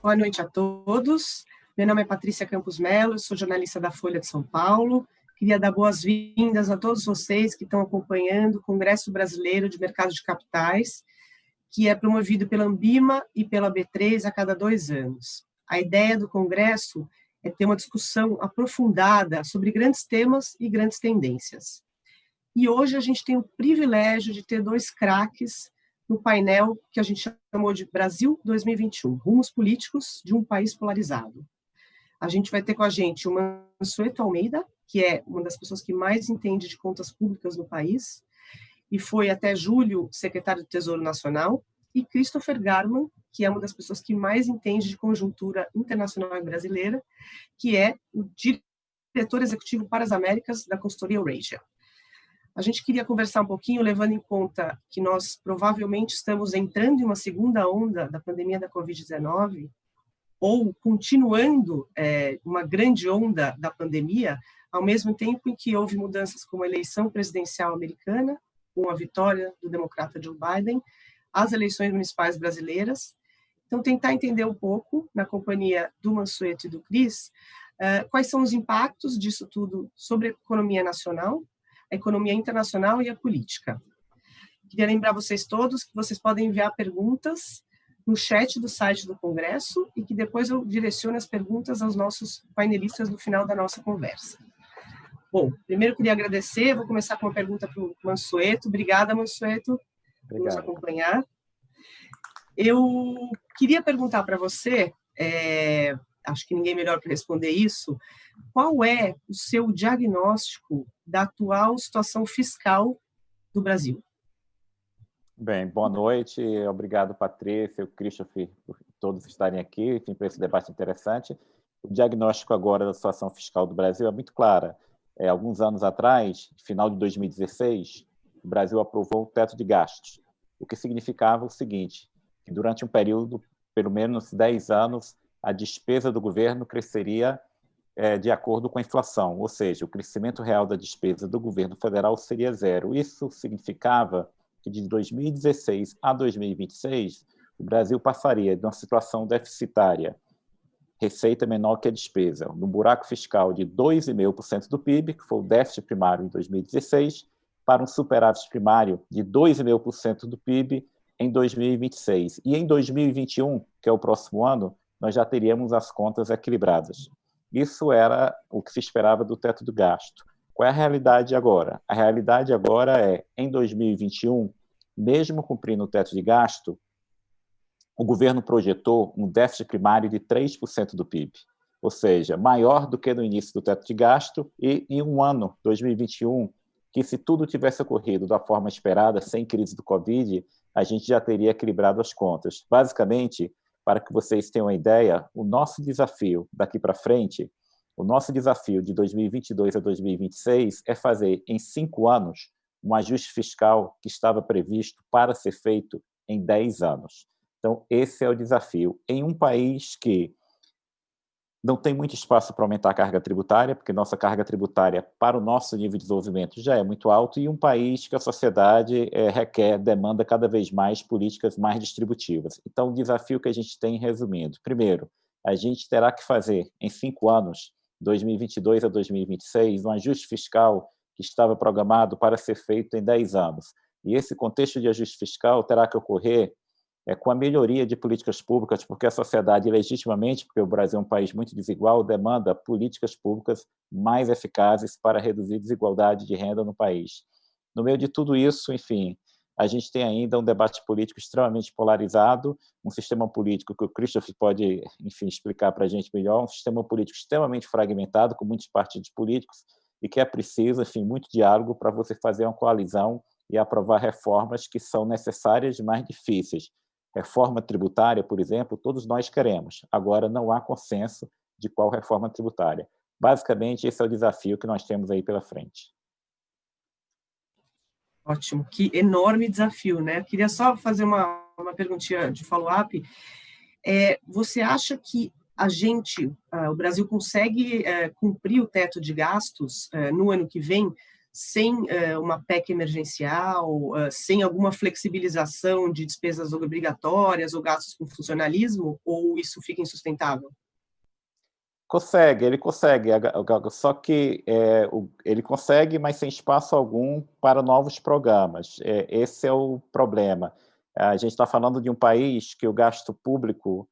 Boa noite a todos. Meu nome é Patrícia Campos Melo, sou jornalista da Folha de São Paulo. Queria dar boas-vindas a todos vocês que estão acompanhando o Congresso Brasileiro de Mercado de Capitais, que é promovido pela Ambima e pela B3 a cada 2 anos. A ideia do Congresso é ter uma discussão aprofundada sobre grandes temas e grandes tendências. E hoje a gente tem o privilégio de ter 2 craques no painel que a gente chamou de Brasil 2021, rumos políticos de um país polarizado. A gente vai ter com a gente o Mansueto Almeida, que é uma das pessoas que mais entende de contas públicas no país, e foi até julho secretário do Tesouro Nacional, e Christopher Garman, que é uma das pessoas que mais entende de conjuntura internacional e brasileira, que é o diretor executivo para as Américas da consultoria Eurasia. A gente queria conversar um pouquinho, levando em conta que nós provavelmente estamos entrando em uma segunda onda da pandemia da Covid-19, ou continuando uma grande onda da pandemia, ao mesmo tempo em que houve mudanças como a eleição presidencial americana, com a vitória do democrata Joe Biden, as eleições municipais brasileiras. Então, tentar entender um pouco, na companhia do Mansueto e do Cris, quais são os impactos disso tudo sobre a economia nacional, a economia internacional e a política. Queria lembrar vocês todos que vocês podem enviar perguntas no chat do site do Congresso e que depois eu direciono as perguntas aos nossos painelistas no final da nossa conversa. Bom, primeiro queria agradecer, vou começar com uma pergunta para o Mansueto. Obrigada, Mansueto, por nos acompanhar. Eu queria perguntar para você, acho que ninguém melhor para responder isso, qual é o seu diagnóstico da atual situação fiscal do Brasil? Bem, boa noite, obrigado Patrícia, o Christopher, por todos estarem aqui, enfim, para esse debate interessante. O diagnóstico agora da situação fiscal do Brasil é muito clara. Alguns anos atrás, final de 2016, o Brasil aprovou o teto de gastos, o que significava o seguinte, que durante um período, pelo menos 10 anos, a despesa do governo cresceria de acordo com a inflação, ou seja, o crescimento real da despesa do governo federal seria zero. Isso significava que de 2016 a 2026, o Brasil passaria de uma situação deficitária, receita menor que a despesa, no buraco fiscal de 2,5% do PIB, que foi o déficit primário em 2016, para um superávit primário de 2,5% do PIB em 2026. E em 2021, que é o próximo ano, nós já teríamos as contas equilibradas. Isso era o que se esperava do teto do gasto. Qual é a realidade agora? A realidade agora é, em 2021, mesmo cumprindo o teto de gasto, o governo projetou um déficit primário de 3% do PIB, ou seja, maior do que no início do teto de gasto, e em um ano, 2021, que se tudo tivesse ocorrido da forma esperada, sem crise do Covid, a gente já teria equilibrado as contas. Basicamente, para que vocês tenham uma ideia, o nosso desafio daqui para frente, o nosso desafio de 2022 a 2026 é fazer, em 5 anos, um ajuste fiscal que estava previsto para ser feito em 10 anos. Então, esse é o desafio. Em um país que não tem muito espaço para aumentar a carga tributária, porque nossa carga tributária para o nosso nível de desenvolvimento já é muito alto, e um país que a sociedade demanda cada vez mais políticas mais distributivas. Então, o desafio que a gente tem, resumindo, primeiro, a gente terá que fazer, em 5 anos, 2022 a 2026, um ajuste fiscal que estava programado para ser feito em 10 anos. E esse contexto de ajuste fiscal terá que ocorrer com a melhoria de políticas públicas, porque a sociedade, legitimamente, porque o Brasil é um país muito desigual, demanda políticas públicas mais eficazes para reduzir a desigualdade de renda no país. No meio de tudo isso, enfim, a gente tem ainda um debate político extremamente polarizado, um sistema político que o Christopher pode, enfim, explicar para a gente melhor, um sistema político extremamente fragmentado, com muitos partidos políticos, e que é preciso, enfim, muito diálogo para você fazer uma coalizão e aprovar reformas que são necessárias e mais difíceis. Reforma tributária, por exemplo, todos nós queremos. Agora, não há consenso de qual reforma tributária. Basicamente, esse é o desafio que nós temos aí pela frente. Ótimo, que enorme desafio, né? Eu queria só fazer uma perguntinha de follow-up. Você acha que o Brasil consegue cumprir o teto de gastos no ano que vem sem uma PEC emergencial, sem alguma flexibilização de despesas obrigatórias ou gastos com funcionalismo, ou isso fica insustentável? Ele consegue, só que ele consegue, mas sem espaço algum para novos programas. Esse é o problema. A gente está falando de um país que o gasto público,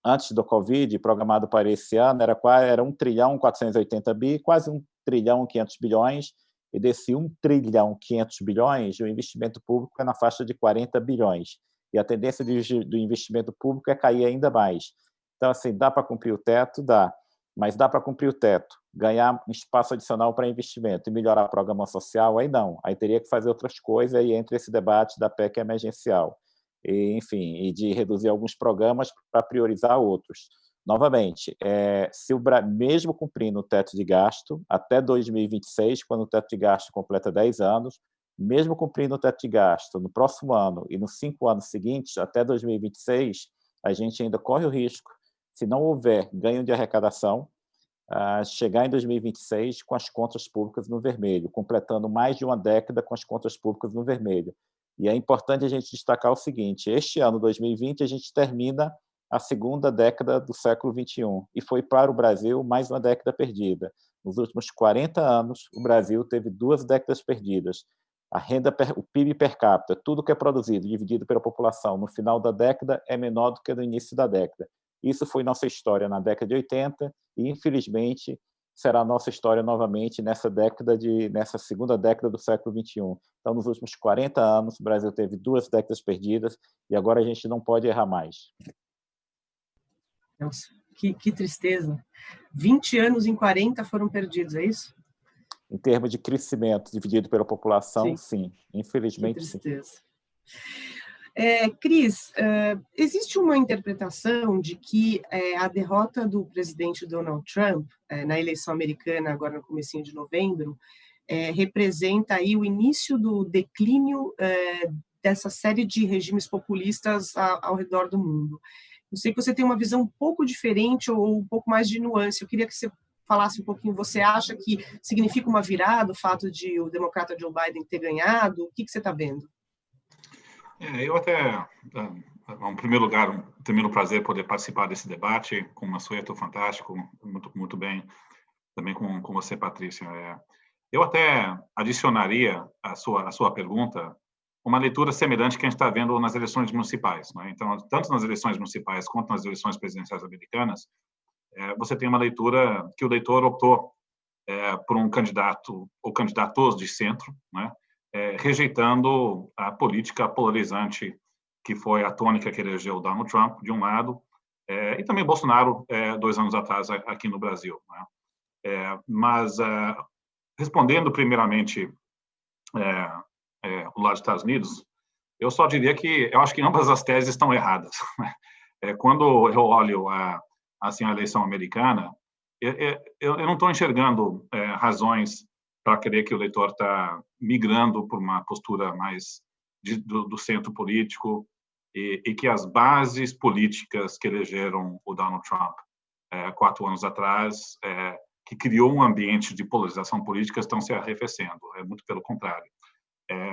antes do Covid, programado para esse ano, era 1 trilhão 480 bi, quase 1 trilhão 500 bilhões, e desse 1 trilhão 500 bilhões, o investimento público é na faixa de 40 bilhões. E a tendência do investimento público é cair ainda mais. Então, assim, dá para cumprir o teto? Dá. Mas dá para cumprir o teto, ganhar um espaço adicional para investimento e melhorar a programação social? Aí não. Aí teria que fazer outras coisas, aí entra esse debate da PEC emergencial. E, enfim, e de reduzir alguns programas para priorizar outros. Novamente, mesmo cumprindo o teto de gasto, até 2026, quando o teto de gasto completa 10 anos, mesmo cumprindo o teto de gasto no próximo ano e nos 5 anos seguintes, até 2026, a gente ainda corre o risco, se não houver ganho de arrecadação, chegar em 2026 com as contas públicas no vermelho, completando mais de uma década com as contas públicas no vermelho. E é importante a gente destacar o seguinte: este ano, 2020, a gente termina a segunda década do século XXI, e foi para o Brasil mais uma década perdida. Nos últimos 40 anos, o Brasil teve 2 décadas perdidas. O PIB per capita, tudo que é produzido, dividido pela população, no final da década, é menor do que no início da década. Isso foi nossa história na década de 80 e, infelizmente, será nossa história novamente nessa segunda década do século XXI. Então, nos últimos 40 anos, o Brasil teve 2 décadas perdidas e agora a gente não pode errar mais. Nossa, que tristeza. 20 anos em 40 foram perdidos, é isso? Em termos de crescimento dividido pela população, sim. Infelizmente, que tristeza. Sim. Cris, existe uma interpretação de que a derrota do presidente Donald Trump na eleição americana, agora no comecinho de novembro, representa aí o início do declínio dessa série de regimes populistas ao redor do mundo. Eu sei que você tem uma visão um pouco diferente ou um pouco mais de nuance. Eu queria que você falasse um pouquinho. Você acha que significa uma virada o fato de o democrata Joe Biden ter ganhado? O que você está vendo? Eu até, em primeiro lugar, tenho o prazer de poder participar desse debate com o Mansueto, fantástico, muito, muito bem, também com você, Patrícia. Eu até adicionaria à sua pergunta uma leitura semelhante que a gente está vendo nas eleições municipais, né? Então, tanto nas eleições municipais quanto nas eleições presidenciais americanas, você tem uma leitura que o eleitor optou por um candidato ou candidatos de centro, né? Rejeitando a política polarizante que foi a tônica que elegeu Donald Trump, de um lado, e também Bolsonaro, 2 anos atrás, aqui no Brasil, né? Mas, respondendo primeiramente o lado dos Estados Unidos, eu só diria que eu acho que ambas as teses estão erradas. Quando eu olho assim, a eleição americana, eu não estou enxergando razões para crer que o eleitor está migrando por uma postura mais do centro político e que as bases políticas que elegeram o Donald Trump 4 anos atrás, que criou um ambiente de polarização política, estão se arrefecendo. Muito pelo contrário.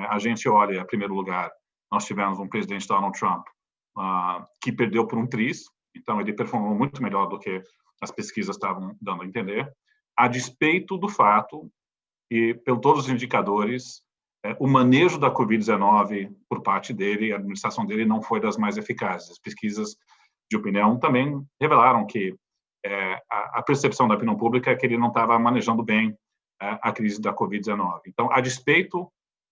A gente olha, em primeiro lugar, nós tivemos um presidente Donald Trump que perdeu por um triz, então ele performou muito melhor do que as pesquisas estavam dando a entender, a despeito do fato e, pelo todos os indicadores, o manejo da Covid-19 por parte dele, a administração dele não foi das mais eficazes. As pesquisas de opinião também revelaram que a percepção da opinião pública é que ele não estava manejando bem a crise da Covid-19. Então, a despeito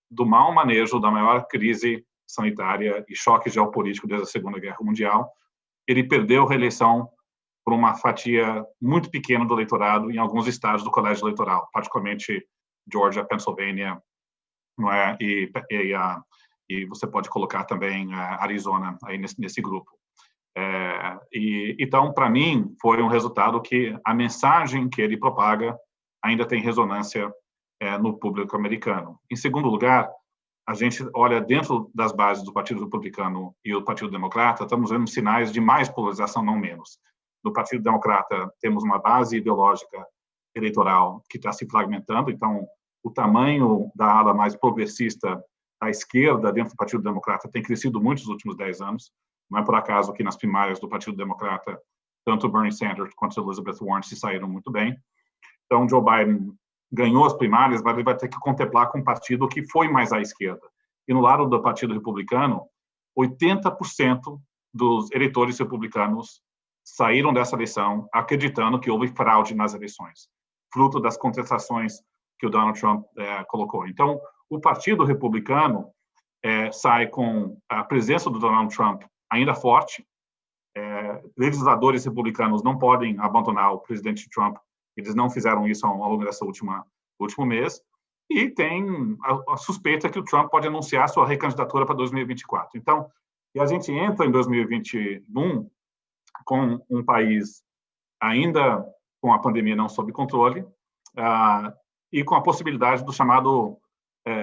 do mau manejo da maior crise sanitária e choque geopolítico desde a Segunda Guerra Mundial, ele perdeu a reeleição por uma fatia muito pequena do eleitorado em alguns estados do colégio eleitoral, particularmente Georgia, Pennsylvania, não é? E você pode colocar também Arizona aí nesse grupo. Então, para mim, foi um resultado que a mensagem que ele propaga ainda tem ressonância no público americano. Em segundo lugar, a gente olha dentro das bases do Partido Republicano e do Partido Democrata, estamos vendo sinais de mais polarização, não menos. No Partido Democrata, temos uma base ideológica eleitoral que está se fragmentando, então o tamanho da ala mais progressista da esquerda dentro do Partido Democrata tem crescido muito nos últimos 10 anos. Não é por acaso que nas primárias do Partido Democrata, tanto Bernie Sanders quanto Elizabeth Warren se saíram muito bem. Então, Joe Biden ganhou as primárias, mas ele vai ter que contemplar com um partido que foi mais à esquerda. E no lado do Partido Republicano, 80% dos eleitores republicanos saíram dessa eleição acreditando que houve fraude nas eleições, fruto das contestações que o Donald Trump colocou. Então, o Partido Republicano sai com a presença do Donald Trump ainda forte. Legisladores republicanos não podem abandonar o presidente Trump. Eles não fizeram isso ao longo dessa último mês. E tem a suspeita que o Trump pode anunciar sua recandidatura para 2024. Então, e a gente entra em 2021 com um país ainda com a pandemia não sob controle e com a possibilidade do chamado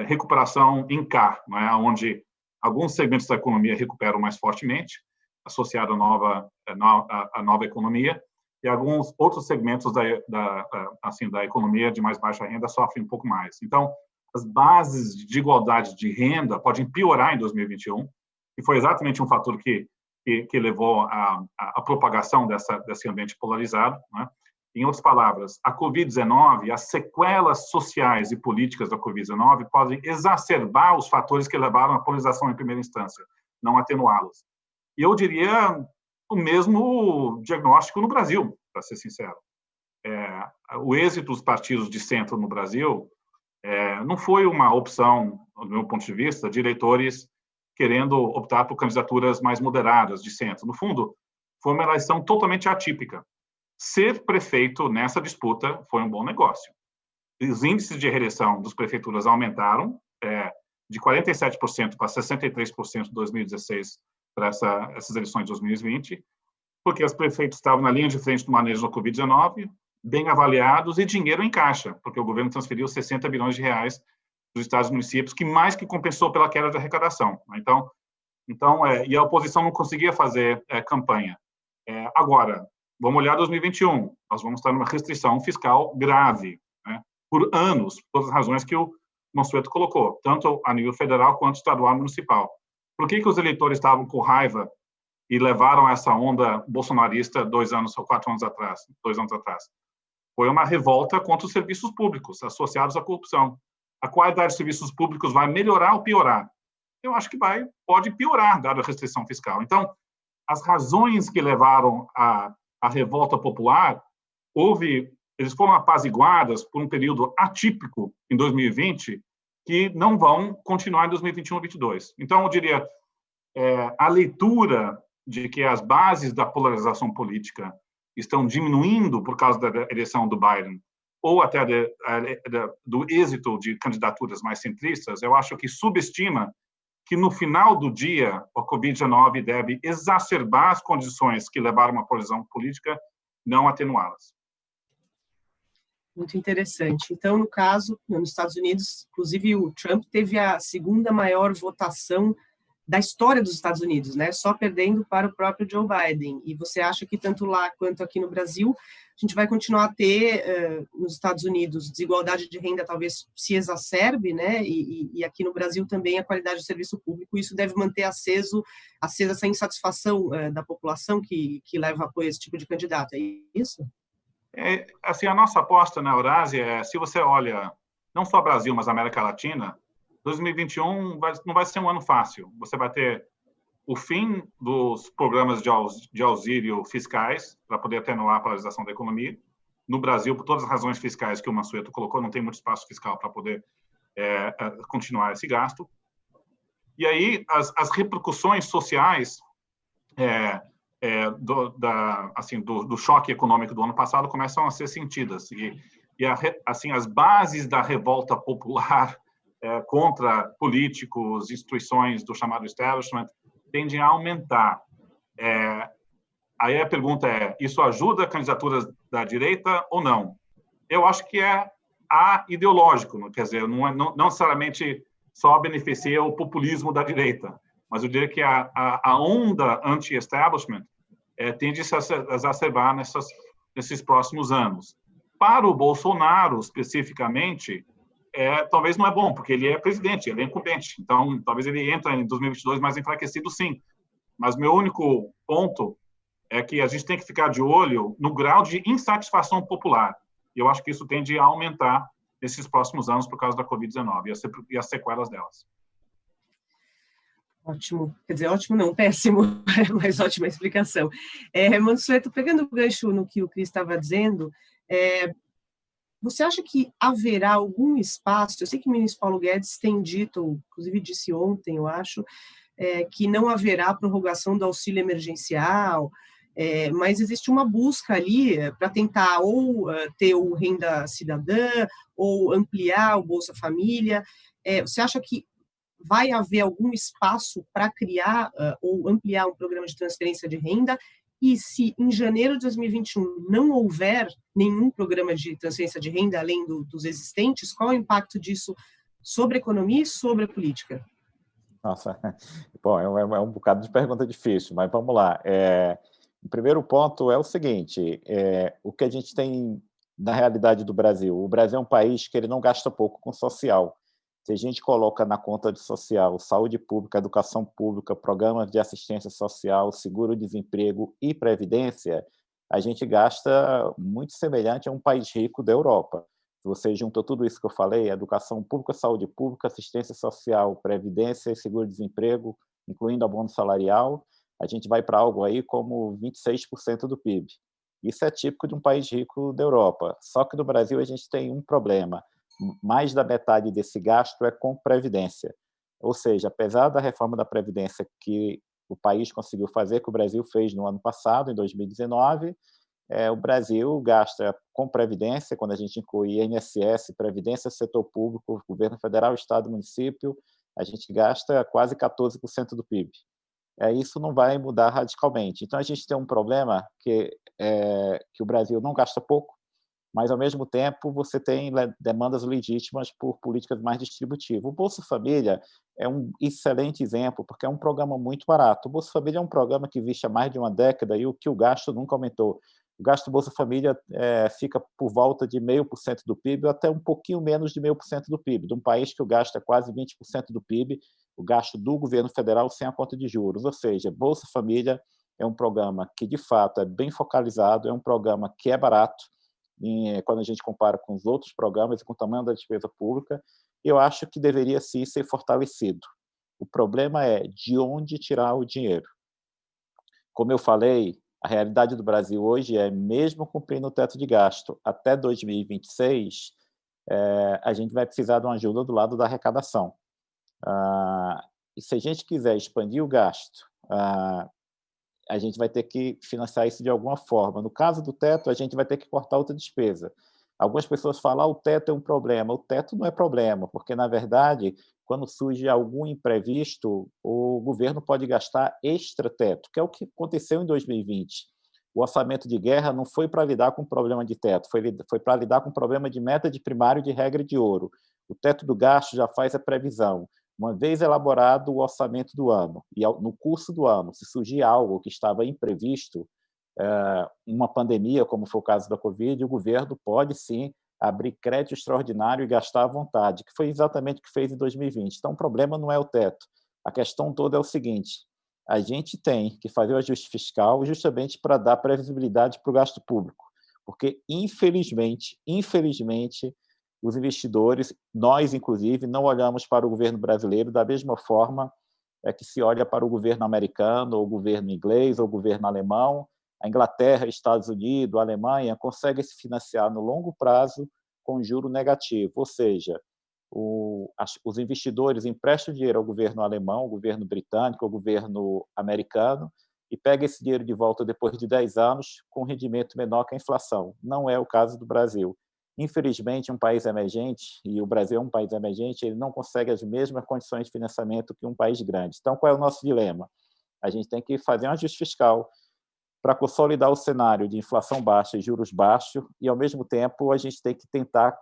recuperação em K, não é? Onde alguns segmentos da economia recuperam mais fortemente, associado à nova economia, e alguns outros segmentos da economia de mais baixa renda sofrem um pouco mais. Então, as bases de igualdade de renda podem piorar em 2021, e foi exatamente um fator que levou à propagação desse ambiente polarizado, né? Em outras palavras, a Covid-19, as sequelas sociais e políticas da Covid-19 podem exacerbar os fatores que levaram à polarização em primeira instância, não atenuá-los. E eu diria o mesmo diagnóstico no Brasil, para ser sincero. O êxito dos partidos de centro no Brasil não foi uma opção, do meu ponto de vista, de eleitores querendo optar por candidaturas mais moderadas de centro. No fundo, foi uma eleição totalmente atípica. Ser prefeito nessa disputa foi um bom negócio. Os índices de reeleição das prefeituras aumentaram de 47% para 63% em 2016 para essas eleições de 2020, porque os prefeitos estavam na linha de frente do manejo da Covid-19, bem avaliados e dinheiro em caixa, porque o governo transferiu 60 bilhões de reais dos estados e municípios, que mais que compensou pela queda de arrecadação. E a oposição não conseguia fazer campanha. Agora, vamos olhar 2021. Nós vamos estar numa restrição fiscal grave, né, por anos, por todas as razões que o Mansueto colocou, tanto a nível federal quanto estadual e municipal. Por que os eleitores estavam com raiva e levaram essa onda bolsonarista 2 anos ou 4 anos atrás, 2 anos atrás? Foi uma revolta contra os serviços públicos associados à corrupção. A qualidade dos serviços públicos vai melhorar ou piorar? Eu acho que pode piorar, dada a restrição fiscal. Então, as razões que levaram à revolta popular, eles foram apaziguadas por um período atípico em 2020, que não vão continuar em 2021 e 2022. Então, eu diria, a leitura de que as bases da polarização política estão diminuindo por causa da eleição do Biden, ou até do êxito de candidaturas mais centristas, eu acho que subestima que, no final do dia, a Covid-19 deve exacerbar as condições que levaram a uma polarização política, não atenuá-las. Muito interessante. Então, no caso, nos Estados Unidos, inclusive o Trump teve a segunda maior votação da história dos Estados Unidos, né? Só perdendo para o próprio Joe Biden. E você acha que tanto lá quanto aqui no Brasil, a gente vai continuar a ter, nos Estados Unidos, desigualdade de renda talvez se exacerbe, né? E aqui no Brasil também a qualidade do serviço público, isso deve manter acesa essa insatisfação da população que leva a apoio a esse tipo de candidato, é isso? Assim, a nossa aposta na Eurásia se você olha, não só Brasil, mas América Latina, 2021 não vai ser um ano fácil. Você vai ter o fim dos programas de auxílio fiscais para poder atenuar a polarização da economia. No Brasil, por todas as razões fiscais que o Mansueto colocou, não tem muito espaço fiscal para poder continuar esse gasto. E aí, as repercussões sociais do choque econômico do ano passado começam a ser sentidas. Assim, as bases da revolta popular contra políticos, instituições do chamado establishment, tendem a aumentar. Aí a pergunta isso ajuda candidaturas da direita ou não? Eu acho que ideológico, quer dizer, não necessariamente só beneficia o populismo da direita, mas eu diria que a onda anti-establishment tende a se exacerbar nesses próximos anos. Para o Bolsonaro, especificamente, talvez não é bom, porque ele é presidente, ele é incumbente. Então, talvez ele entre em 2022 mais enfraquecido, sim. Mas meu único ponto é que a gente tem que ficar de olho no grau de insatisfação popular. E eu acho que isso tende a aumentar nesses próximos anos por causa da Covid-19 e as sequelas delas. Ótimo, quer dizer, ótimo não, péssimo, mas ótima explicação. Mansueto, pegando o gancho no que o Cris estava dizendo, você acha que haverá algum espaço, eu sei que o ministro Paulo Guedes tem dito, inclusive disse ontem, eu acho, que não haverá prorrogação do auxílio emergencial, mas existe uma busca ali para tentar ou ter o Renda Cidadã, ou ampliar o Bolsa Família. Você acha que vai haver algum espaço para criar ou ampliar um programa de transferência de renda? E se em janeiro de 2021 não houver nenhum programa de transferência de renda além dos existentes, qual é o impacto disso sobre a economia e sobre a política? Nossa, bom, é um bocado de pergunta difícil, mas vamos lá. O primeiro ponto é o seguinte, o que a gente tem na realidade do Brasil. O Brasil é um país que ele não gasta pouco com social. Se a gente coloca na conta de social, saúde pública, educação pública, programas de assistência social, seguro-desemprego e previdência, a gente gasta muito semelhante a um país rico da Europa. Se você junta tudo isso que eu falei, educação pública, saúde pública, assistência social, previdência e seguro-desemprego, incluindo abono salarial, a gente vai para algo aí como 26% do PIB. Isso é típico de um país rico da Europa. Só que no Brasil a gente tem um problema. Mais da metade desse gasto é com previdência. Ou seja, apesar da reforma da previdência que o país conseguiu fazer, que o Brasil fez no ano passado, em 2019, o Brasil gasta com previdência, quando a gente inclui INSS, previdência, setor público, governo federal, estado, município, a gente gasta quase 14% do PIB. Isso não vai mudar radicalmente. Então, a gente tem um problema que o Brasil não gasta pouco, mas, ao mesmo tempo, você tem demandas legítimas por políticas mais distributivas. O Bolsa Família é um excelente exemplo, porque é um programa muito barato. O Bolsa Família é um programa que existe há mais de uma década e o gasto nunca aumentou. O gasto do Bolsa Família fica por volta de 0,5% do PIB, ou até um pouquinho menos de 0,5% do PIB. De um país que o gasto é quase 20% do PIB, o gasto do governo federal sem a conta de juros. Ou seja, Bolsa Família é um programa que, de fato, é bem focalizado, é um programa que é barato, quando a gente compara com os outros programas e com o tamanho da despesa pública, eu acho que deveria sim ser fortalecido. O problema é de onde tirar o dinheiro. Como eu falei, a realidade do Brasil hoje é, mesmo cumprindo o teto de gasto até 2026, a gente vai precisar de uma ajuda do lado da arrecadação. E se a gente quiser expandir o gasto, a gente vai ter que financiar isso de alguma forma. No caso do teto, a gente vai ter que cortar outra despesa. Algumas pessoas falam, o teto é um problema. O teto não é problema, porque, na verdade, quando surge algum imprevisto, o governo pode gastar extra-teto, que é o que aconteceu em 2020. O orçamento de guerra não foi para lidar com o problema de teto, foi para lidar com o problema de meta de primário de regra de ouro. O teto do gasto já faz a previsão. Uma vez elaborado o orçamento do ano, e no curso do ano, se surgir algo que estava imprevisto, uma pandemia, como foi o caso da Covid, o governo pode, sim, abrir crédito extraordinário e gastar à vontade, que foi exatamente o que fez em 2020. Então, o problema não é o teto. A questão toda é o seguinte, a gente tem que fazer o ajuste fiscal justamente para dar previsibilidade para o gasto público, porque, infelizmente, os investidores, nós, inclusive, não olhamos para o governo brasileiro da mesma forma que se olha para o governo americano, ou o governo inglês, ou o governo alemão. A Inglaterra, Estados Unidos, a Alemanha conseguem se financiar no longo prazo com juro negativo, ou seja, os investidores emprestam dinheiro ao governo alemão, ao governo britânico, ao governo americano, e pegam esse dinheiro de volta depois de 10 anos com rendimento menor que a inflação. Não é o caso do Brasil. Infelizmente, um país emergente, e o Brasil é um país emergente, ele não consegue as mesmas condições de financiamento que um país grande. Então, qual é o nosso dilema? A gente tem que fazer um ajuste fiscal para consolidar o cenário de inflação baixa e juros baixos, e, ao mesmo tempo, a gente tem que tentar,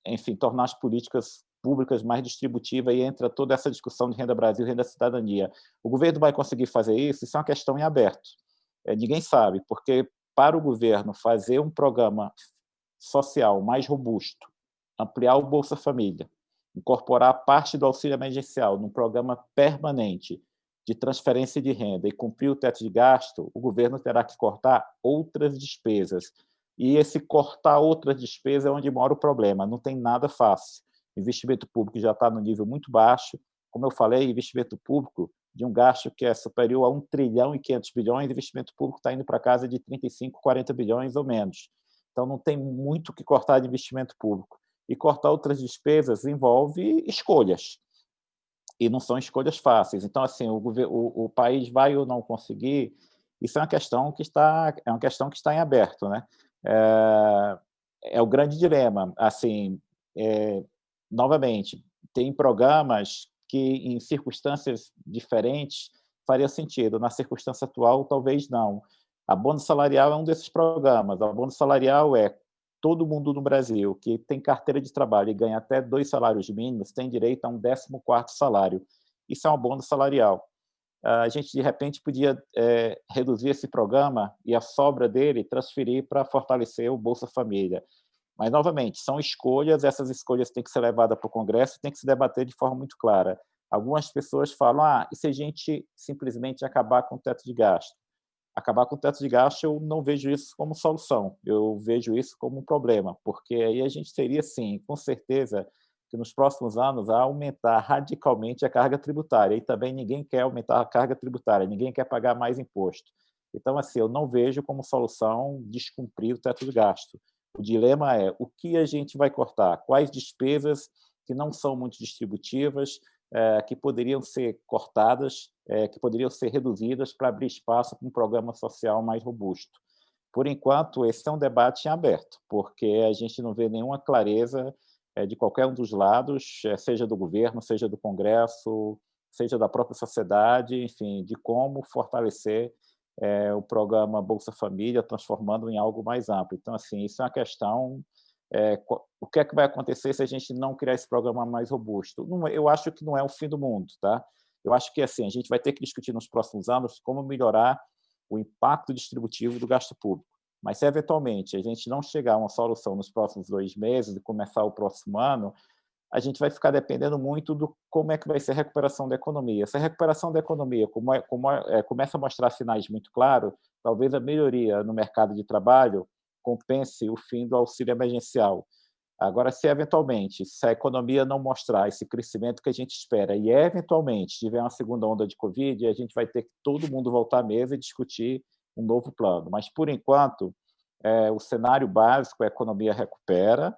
enfim, tornar as políticas públicas mais distributivas, e entra toda essa discussão de renda Brasil, renda cidadania. O governo vai conseguir fazer isso? Isso é uma questão em aberto. Ninguém sabe, porque para o governo fazer um programa social mais robusto, ampliar o Bolsa Família, incorporar parte do auxílio emergencial num programa permanente de transferência de renda e cumprir o teto de gasto, o governo terá que cortar outras despesas. E esse cortar outras despesas é onde mora o problema. Não tem nada fácil. O investimento público já está no nível muito baixo. Como eu falei, investimento público de um gasto que é superior a 1 trilhão e 500 bilhões, investimento público está indo para casa de 35, 40 bilhões ou menos. Então, não tem muito o que cortar de investimento público. E cortar outras despesas envolve escolhas. E não são escolhas fáceis. Então, assim, o país vai ou não conseguir, isso é uma questão que está em aberto, né? É o grande dilema. Assim, novamente, tem programas que, em circunstâncias diferentes, faria sentido. Na circunstância atual, talvez não. A Abono Salarial é um desses programas. A Abono Salarial é todo mundo no Brasil que tem carteira de trabalho e ganha até 2 salários mínimos tem direito a um 14º salário. Isso é um abono salarial. A gente, de repente, podia reduzir esse programa e a sobra dele transferir para fortalecer o Bolsa Família. Mas, novamente, são escolhas, essas escolhas têm que ser levadas para o Congresso e têm que se debater de forma muito clara. Algumas pessoas falam, e se a gente simplesmente acabar com o teto de gasto? Acabar com o teto de gasto, eu não vejo isso como solução, eu vejo isso como um problema, porque aí a gente teria, sim, com certeza, que nos próximos anos a aumentar radicalmente a carga tributária, e também ninguém quer aumentar a carga tributária, ninguém quer pagar mais imposto. Então, assim, eu não vejo como solução descumprir o teto de gasto. O dilema é o que a gente vai cortar, quais despesas que não são muito distributivas, que poderiam ser cortadas, que poderiam ser reduzidas para abrir espaço para um programa social mais robusto. Por enquanto, esse é um debate em aberto, porque a gente não vê nenhuma clareza de qualquer um dos lados, seja do governo, seja do Congresso, seja da própria sociedade, enfim, de como fortalecer o programa Bolsa Família, transformando em algo mais amplo. Então, assim, isso é uma questão. O que é que vai acontecer se a gente não criar esse programa mais robusto? Eu acho que não é o fim do mundo, tá? Eu acho que assim a gente vai ter que discutir nos próximos anos como melhorar o impacto distributivo do gasto público. Mas se eventualmente a gente não chegar a uma solução nos próximos 2 meses e começar o próximo ano, a gente vai ficar dependendo muito do como é que vai ser a recuperação da economia. Se a recuperação da economia começa a mostrar sinais muito claros, talvez a melhoria no mercado de trabalho compense o fim do auxílio emergencial. Agora, se eventualmente, se a economia não mostrar esse crescimento que a gente espera e eventualmente tiver uma segunda onda de Covid, a gente vai ter que todo mundo voltar à mesa e discutir um novo plano. Mas, por enquanto, o cenário básico, a economia recupera,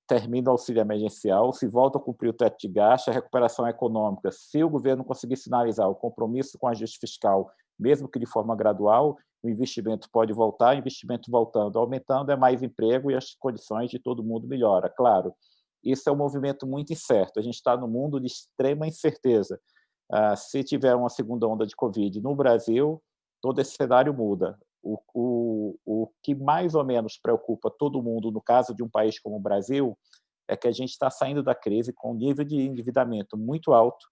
termina o auxílio emergencial, se volta a cumprir o teto de gasto, a recuperação econômica, se o governo conseguir sinalizar o compromisso com o ajuste fiscal, mesmo que de forma gradual, o investimento pode voltar, o investimento voltando, aumentando, é mais emprego e as condições de todo mundo melhora. Claro, isso é um movimento muito incerto, a gente está num mundo de extrema incerteza. Se tiver uma segunda onda de Covid no Brasil, todo esse cenário muda. O que mais ou menos preocupa todo mundo, no caso de um país como o Brasil, é que a gente está saindo da crise com um nível de endividamento muito alto.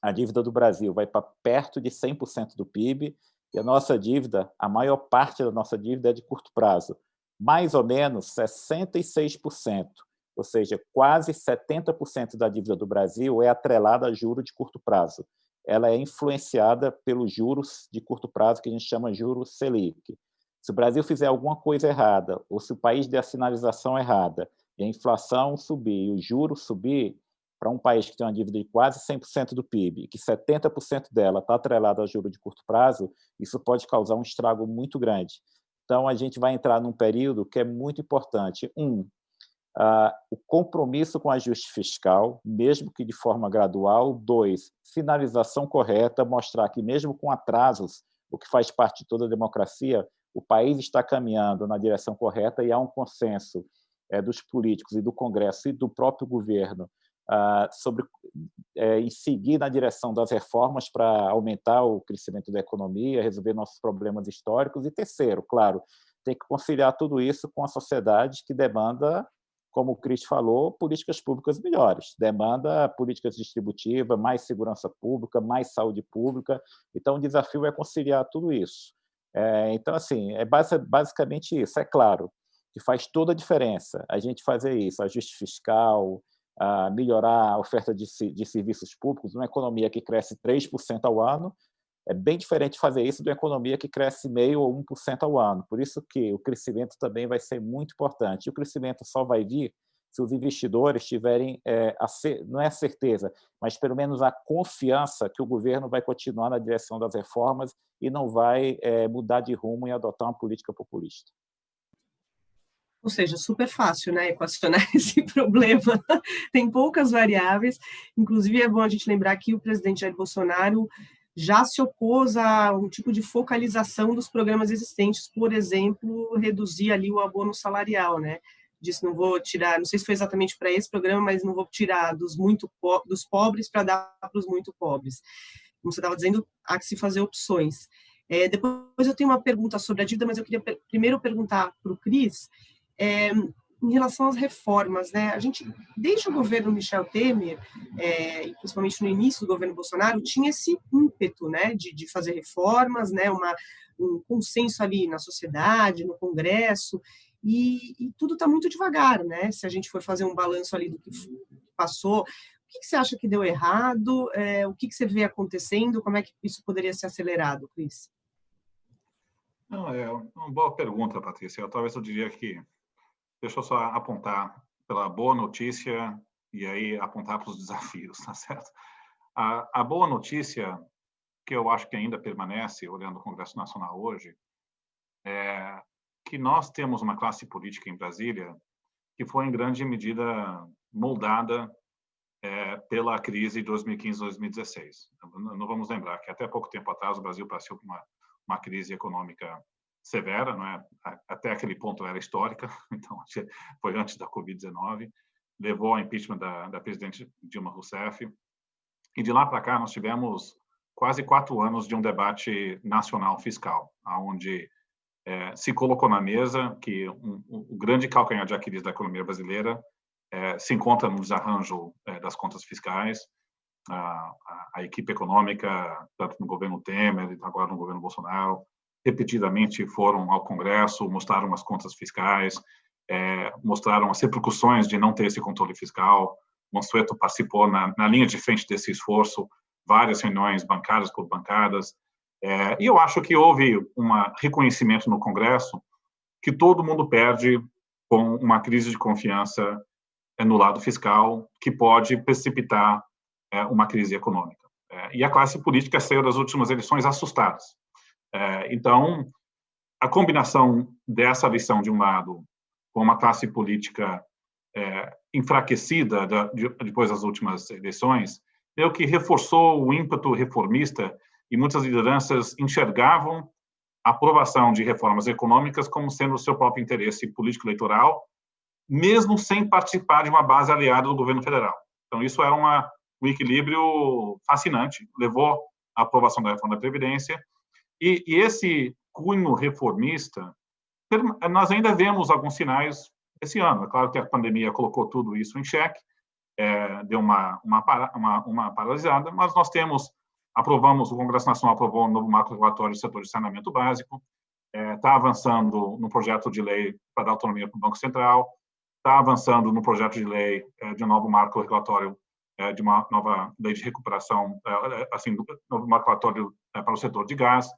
A dívida do Brasil vai para perto de 100% do PIB, e a nossa dívida, a maior parte da nossa dívida é de curto prazo, mais ou menos 66%, ou seja, quase 70% da dívida do Brasil é atrelada a juros de curto prazo. Ela é influenciada pelos juros de curto prazo, que a gente chama juros Selic. Se o Brasil fizer alguma coisa errada, ou se o país der a sinalização errada, e a inflação subir e o juros subir, para um país que tem uma dívida de quase 100% do PIB, e que 70% dela está atrelada a juros de curto prazo, isso pode causar um estrago muito grande. Então, a gente vai entrar num período que é muito importante. O compromisso com o ajuste fiscal, mesmo que de forma gradual. 2, sinalização correta, mostrar que, mesmo com atrasos, o que faz parte de toda a democracia, o país está caminhando na direção correta e há um consenso dos políticos e do Congresso e do próprio governo sobre em seguir na direção das reformas para aumentar o crescimento da economia, resolver nossos problemas históricos. E terceiro, claro, tem que conciliar tudo isso com a sociedade que demanda, como o Cris falou, políticas públicas melhores, demanda políticas distributivas, mais segurança pública, mais saúde pública. Então, o desafio é conciliar tudo isso. Então, assim, é basicamente isso. É claro que faz toda a diferença a gente fazer isso, ajuste fiscal, melhorar a oferta de serviços públicos, uma economia que cresce 3% ao ano, é bem diferente fazer isso de uma economia que cresce 0,5% ou 1% ao ano. Por isso que o crescimento também vai ser muito importante. E o crescimento só vai vir se os investidores tiverem, não é a certeza, mas pelo menos a confiança que o governo vai continuar na direção das reformas e não vai mudar de rumo e adotar uma política populista. Ou seja, super fácil, né, equacionar esse problema. Tem poucas variáveis. Inclusive, é bom a gente lembrar que o presidente Jair Bolsonaro já se opôs a um tipo de focalização dos programas existentes, por exemplo, reduzir ali o abono salarial, né? Disse, não vou tirar, não sei se foi exatamente para esse programa, mas não vou tirar dos pobres para dar para os muito pobres. Como você estava dizendo, há que se fazer opções. Depois eu tenho uma pergunta sobre a dívida, mas eu queria primeiro perguntar para o Cris, em relação às reformas, né? A gente, desde o governo Michel Temer, principalmente no início do governo Bolsonaro, tinha esse ímpeto, né, de fazer reformas, né, um consenso ali na sociedade, no Congresso, e tudo está muito devagar, né? Se a gente for fazer um balanço ali do que passou, o que você acha que deu errado? O que você vê acontecendo? Como é que isso poderia ser acelerado, Cris? Não, é uma boa pergunta, Patrícia. Talvez eu diria que deixa eu só apontar pela boa notícia e aí apontar para os desafios, tá certo? A boa notícia, que eu acho que ainda permanece, olhando o Congresso Nacional hoje, é que nós temos uma classe política em Brasília que foi, em grande medida, moldada pela crise de 2015-2016. Não vamos lembrar que até pouco tempo atrás o Brasil passou por uma crise econômica severa, não é? Até aquele ponto era histórica, então foi antes da Covid-19, levou ao impeachment da presidente Dilma Rousseff, e de lá para cá nós tivemos quase 4 anos de um debate nacional fiscal, onde se colocou na mesa que o grande calcanhar de Aquiles da economia brasileira se encontra no desarranjo das contas fiscais. A equipe econômica, tanto no governo Temer, agora no governo Bolsonaro, repetidamente foram ao Congresso, mostraram as contas fiscais, mostraram as repercussões de não ter esse controle fiscal. Mansueto participou na linha de frente desse esforço, várias reuniões bancadas por bancadas, e eu acho que houve um reconhecimento no Congresso que todo mundo perde com uma crise de confiança no lado fiscal, que pode precipitar uma crise econômica. E a classe política saiu das últimas eleições assustadas. Então, a combinação dessa lição, de um lado, com uma classe política enfraquecida depois das últimas eleições, é o que reforçou o ímpeto reformista, e muitas lideranças enxergavam a aprovação de reformas econômicas como sendo o seu próprio interesse político-eleitoral, mesmo sem participar de uma base aliada do governo federal. Então, isso era um equilíbrio fascinante, levou à aprovação da reforma da Previdência, e esse cunho reformista, nós ainda vemos alguns sinais esse ano. É claro que a pandemia colocou tudo isso em xeque, deu uma paralisada, mas nós o Congresso Nacional aprovou um novo marco regulatório do setor de saneamento básico, está avançando no projeto de lei para dar autonomia para o Banco Central, está avançando no projeto de lei de um novo marco regulatório, de uma nova lei de recuperação, assim, novo marco regulatório para o setor de gás,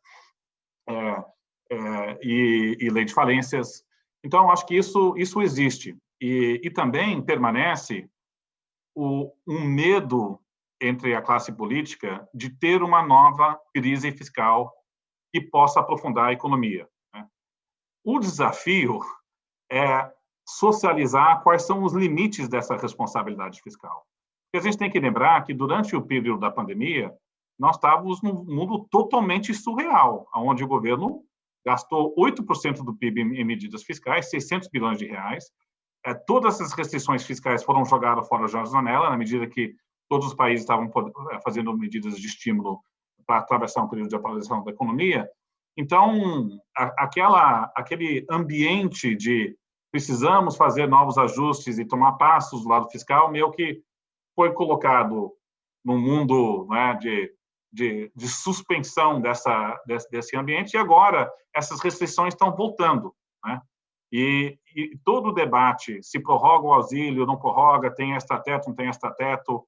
e lei de falências. Então, acho que isso existe. E também permanece um medo entre a classe política de ter uma nova crise fiscal que possa aprofundar a economia, né? O desafio é socializar quais são os limites dessa responsabilidade fiscal. Porque a gente tem que lembrar que, durante o período da pandemia, nós estávamos num mundo totalmente surreal, onde o governo gastou 8% do PIB em medidas fiscais, 600 bilhões de reais. Todas essas restrições fiscais foram jogadas fora da janela, na medida que todos os países estavam fazendo medidas de estímulo para atravessar um período de paralisação da economia. Então, aquele ambiente de precisamos fazer novos ajustes e tomar passos do lado fiscal, meio que foi colocado num mundo, né, de suspensão desse ambiente, e agora essas restrições estão voltando, né? E todo o debate, se prorroga o auxílio, não prorroga, tem extrateto, não tem extrateto,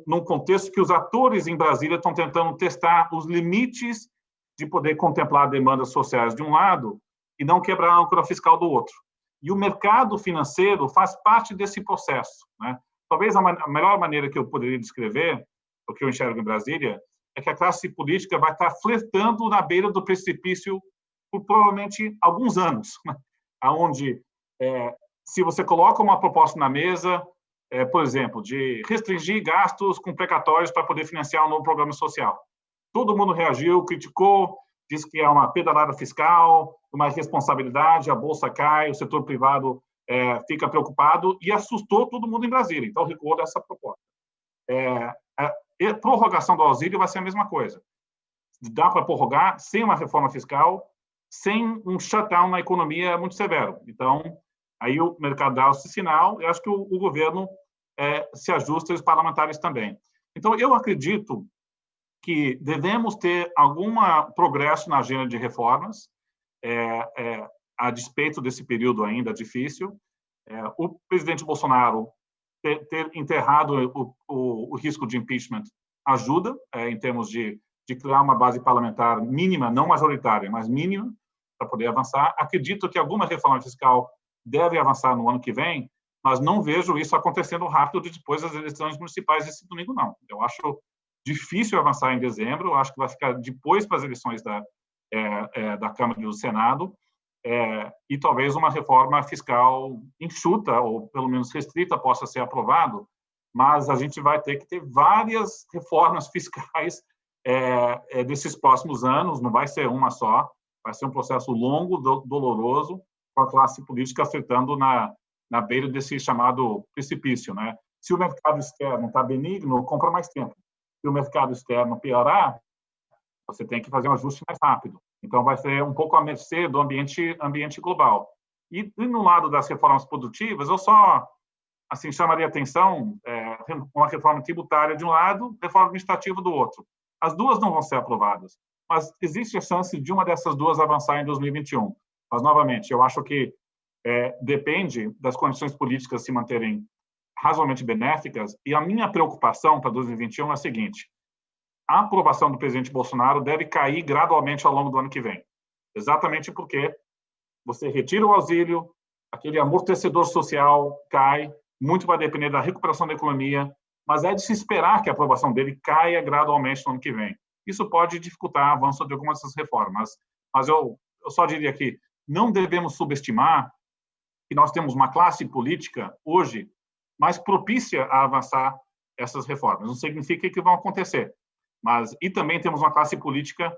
num contexto que os atores em Brasília estão tentando testar os limites de poder contemplar demandas sociais de um lado e não quebrar a âncora fiscal do outro. E o mercado financeiro faz parte desse processo, né? Talvez a melhor maneira que eu poderia descrever o que eu enxergo em Brasília é que a classe política vai estar flertando na beira do precipício por provavelmente alguns anos, né? Onde, se você coloca uma proposta na mesa, por exemplo, de restringir gastos com precatórios para poder financiar um novo programa social, todo mundo reagiu, criticou, disse que é uma pedalada fiscal, uma irresponsabilidade, a bolsa cai, o setor privado fica preocupado e assustou todo mundo em Brasília. Então, recuou dessa proposta. A prorrogação do auxílio vai ser a mesma coisa. Dá para prorrogar sem uma reforma fiscal, sem um shutdown na economia muito severo. Então, aí o mercado dá esse sinal, eu acho que o governo se ajusta e os parlamentares também. Então, eu acredito que devemos ter algum progresso na agenda de reformas, a despeito desse período ainda difícil. O presidente Bolsonaro ter enterrado o risco de impeachment ajuda, em termos de criar uma base parlamentar mínima, não majoritária, mas mínima, para poder avançar. Acredito que alguma reforma fiscal deve avançar no ano que vem, mas não vejo isso acontecendo rápido depois das eleições municipais desse domingo, não. Eu acho difícil avançar em dezembro, eu acho que vai ficar depois para as eleições da Câmara e do Senado, e talvez uma reforma fiscal enxuta, ou pelo menos restrita, possa ser aprovado, mas a gente vai ter que ter várias reformas fiscais desses próximos anos, não vai ser uma só, vai ser um processo longo, doloroso, com a classe política afetando na beira desse chamado precipício, né? Se o mercado externo está benigno, compra mais tempo. Se o mercado externo piorar, você tem que fazer um ajuste mais rápido. Então, vai ser um pouco à mercê do ambiente global. E no lado das reformas produtivas, eu só chamaria atenção uma reforma tributária de um lado, reforma administrativa do outro. As duas não vão ser aprovadas, mas existe a chance de uma dessas duas avançar em 2021. Mas, novamente, eu acho que depende das condições políticas se manterem razoavelmente benéficas, e a minha preocupação para 2021 é a seguinte: a aprovação do presidente Bolsonaro deve cair gradualmente ao longo do ano que vem, exatamente porque você retira o auxílio, aquele amortecedor social cai, muito vai depender da recuperação da economia, mas é de se esperar que a aprovação dele caia gradualmente no ano que vem. Isso pode dificultar o avanço de algumas dessas reformas, mas eu só diria que não devemos subestimar que nós temos uma classe política hoje mais propícia a avançar essas reformas. Não significa que vão acontecer, mas e também temos uma classe política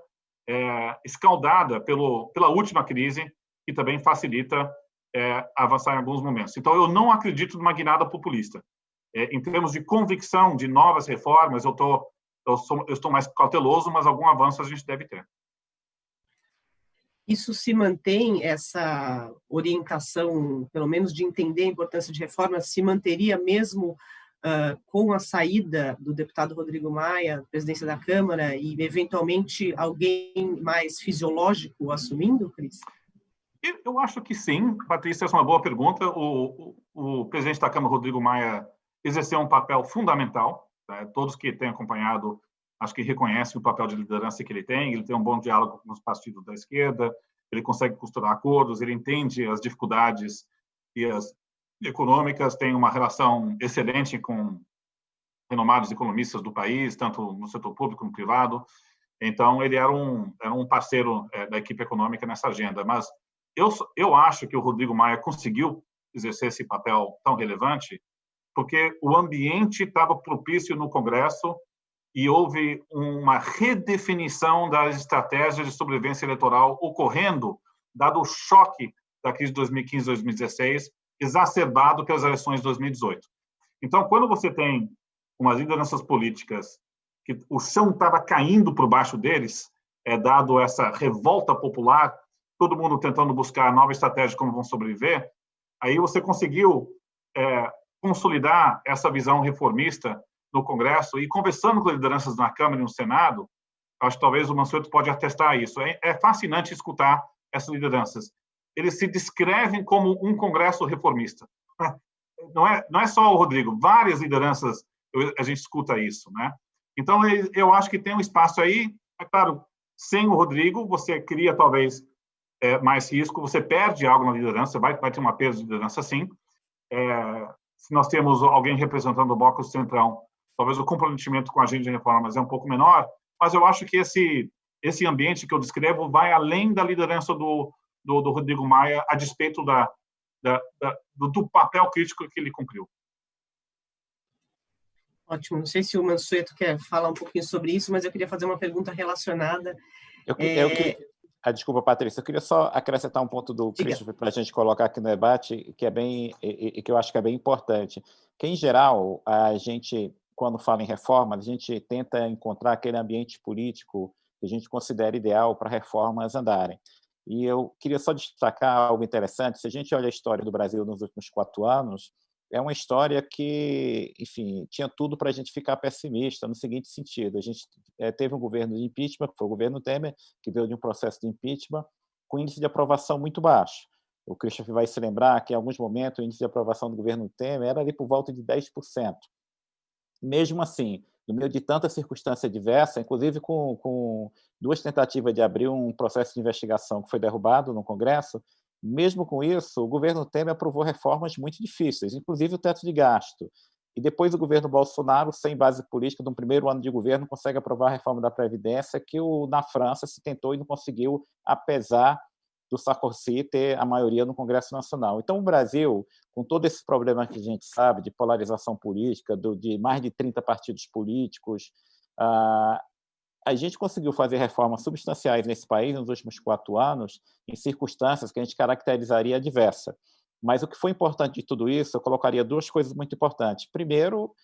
escaldada pela última crise, que também facilita avançar em alguns momentos. Então, eu não acredito numa guinada populista. Em termos de convicção de novas reformas, eu estou mais cauteloso, mas algum avanço a gente deve ter. Isso se mantém, essa orientação, pelo menos de entender a importância de reformas, se manteria mesmo com a saída do deputado Rodrigo Maia, presidência da Câmara, e eventualmente alguém mais fisiológico assumindo, Cris? Eu acho que sim, Patrícia, essa é uma boa pergunta. O presidente da Câmara, Rodrigo Maia, exerceu um papel fundamental, né? Todos que têm acompanhado acho que reconhecem o papel de liderança que ele tem um bom diálogo com os partidos da esquerda, ele consegue costurar acordos, ele entende as dificuldades e as econômicas, tem uma relação excelente com renomados economistas do país, tanto no setor público como no privado. Então, ele era um parceiro da equipe econômica nessa agenda. Mas eu acho que o Rodrigo Maia conseguiu exercer esse papel tão relevante porque o ambiente estava propício no Congresso e houve uma redefinição das estratégias de sobrevivência eleitoral ocorrendo, dado o choque da crise de 2015 e 2016, exacerbado pelas eleições de 2018. Então, quando você tem umas lideranças políticas que o chão estava caindo por baixo deles, dado essa revolta popular, todo mundo tentando buscar nova estratégia de como vão sobreviver, aí você conseguiu consolidar essa visão reformista no Congresso e conversando com lideranças na Câmara e no Senado, acho que talvez o Mansueto pode atestar isso. É fascinante escutar essas lideranças. eles se descrevem como um Congresso reformista. Não é só o Rodrigo, várias lideranças a gente escuta isso, né? Então, eu acho que tem um espaço aí. É claro, sem o Rodrigo, você cria talvez mais risco, você perde algo na liderança, vai ter uma perda de liderança, sim. Se nós temos alguém representando o Bloco Centrão, talvez o comprometimento com a agenda de reformas é um pouco menor, mas eu acho que esse ambiente que eu descrevo vai além da liderança do Rodrigo Maia, a despeito do papel crítico que ele cumpriu. Ótimo. Não sei se o Mansueto quer falar um pouquinho sobre isso, mas eu queria fazer uma pergunta relacionada. Desculpa, Patrícia, eu queria só acrescentar um ponto do Christopher para a gente colocar aqui no debate, que que eu acho que é bem importante. Que, em geral, a gente, quando fala em reformas, a gente tenta encontrar aquele ambiente político que a gente considera ideal para reformas andarem. E eu queria só destacar algo interessante. Se a gente olha a história do Brasil nos últimos 4 anos, é uma história que, enfim, tinha tudo para a gente ficar pessimista no seguinte sentido. A gente teve um governo de impeachment, que foi o governo Temer, que veio de um processo de impeachment com índice de aprovação muito baixo. O Christopher vai se lembrar que, em alguns momentos, o índice de aprovação do governo Temer era ali por volta de 10%. Mesmo assim, no meio de tanta circunstância diversa, inclusive com 2 tentativas de abrir um processo de investigação que foi derrubado no Congresso, mesmo com isso, o governo Temer aprovou reformas muito difíceis, inclusive o teto de gasto. E depois o governo Bolsonaro, sem base política, no primeiro ano de governo, consegue aprovar a reforma da Previdência, que na França se tentou e não conseguiu, apesar do Sarkozy ter a maioria no Congresso Nacional. Então, o Brasil, com todo esse problema que a gente sabe de polarização política, de mais de 30 partidos políticos, a gente conseguiu fazer reformas substanciais nesse país nos últimos 4 anos, em circunstâncias que a gente caracterizaria adversa. Mas o que foi importante de tudo isso, eu colocaria 2 coisas muito importantes. Primeiro,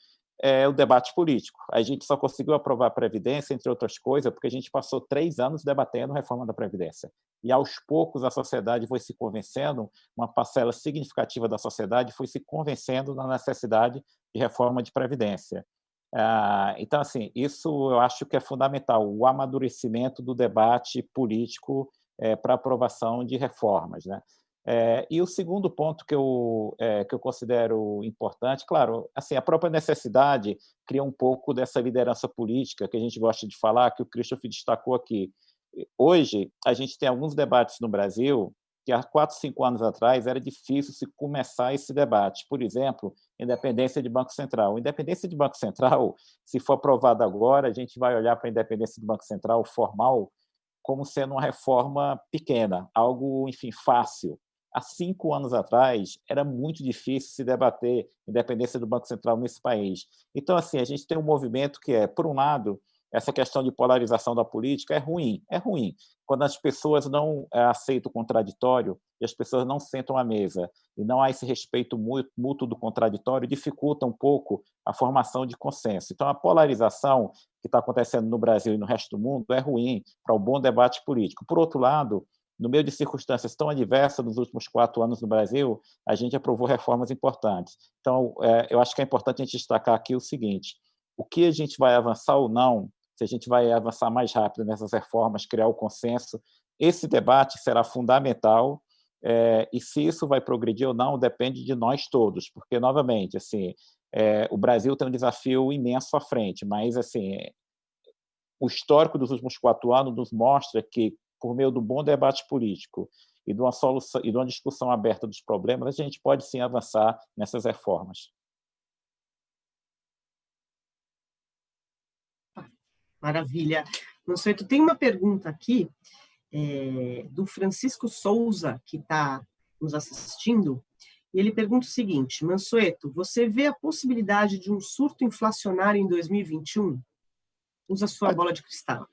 o debate político. A gente só conseguiu aprovar a Previdência, entre outras coisas, porque a gente passou 3 anos debatendo a reforma da Previdência. E, aos poucos, a sociedade foi se convencendo, uma parcela significativa da sociedade foi se convencendo da necessidade de reforma de Previdência. Então, assim, isso eu acho que é fundamental, o amadurecimento do debate político para aprovação de reformas, né? E o segundo ponto que eu considero importante, claro, assim, a própria necessidade cria um pouco dessa liderança política que a gente gosta de falar, que o Christopher destacou aqui. Hoje, a gente tem alguns debates no Brasil que há 4, 5 anos atrás era difícil se começar esse debate. Por exemplo, independência de Banco Central. Independência de Banco Central, se for aprovada agora, a gente vai olhar para a independência do Banco Central formal como sendo uma reforma pequena, algo, enfim, fácil. Há 5 anos atrás, era muito difícil se debater independência do Banco Central nesse país. Então, assim, a gente tem um movimento que por um lado, essa questão de polarização da política é ruim. É ruim quando as pessoas não aceitam o contraditório e as pessoas não sentam à mesa e não há esse respeito mútuo do contraditório, dificulta um pouco a formação de consenso. Então, a polarização que está acontecendo no Brasil e no resto do mundo é ruim para o bom debate político. Por outro lado, no meio de circunstâncias tão adversas nos últimos 4 anos no Brasil, a gente aprovou reformas importantes. Então, eu acho que é importante a gente destacar aqui o seguinte: o que a gente vai avançar ou não, se a gente vai avançar mais rápido nessas reformas, criar o consenso, esse debate será fundamental, e se isso vai progredir ou não depende de nós todos, porque, novamente, assim, o Brasil tem um desafio imenso à frente, mas, assim, o histórico dos últimos 4 anos nos mostra que, por meio do bom debate político e de uma solução e de uma discussão aberta dos problemas, a gente pode sim avançar nessas reformas. Maravilha. Mansueto, tem uma pergunta aqui do Francisco Souza, que está nos assistindo, e ele pergunta o seguinte: Mansueto, você vê a possibilidade de um surto inflacionário em 2021? Usa a sua bola de cristal.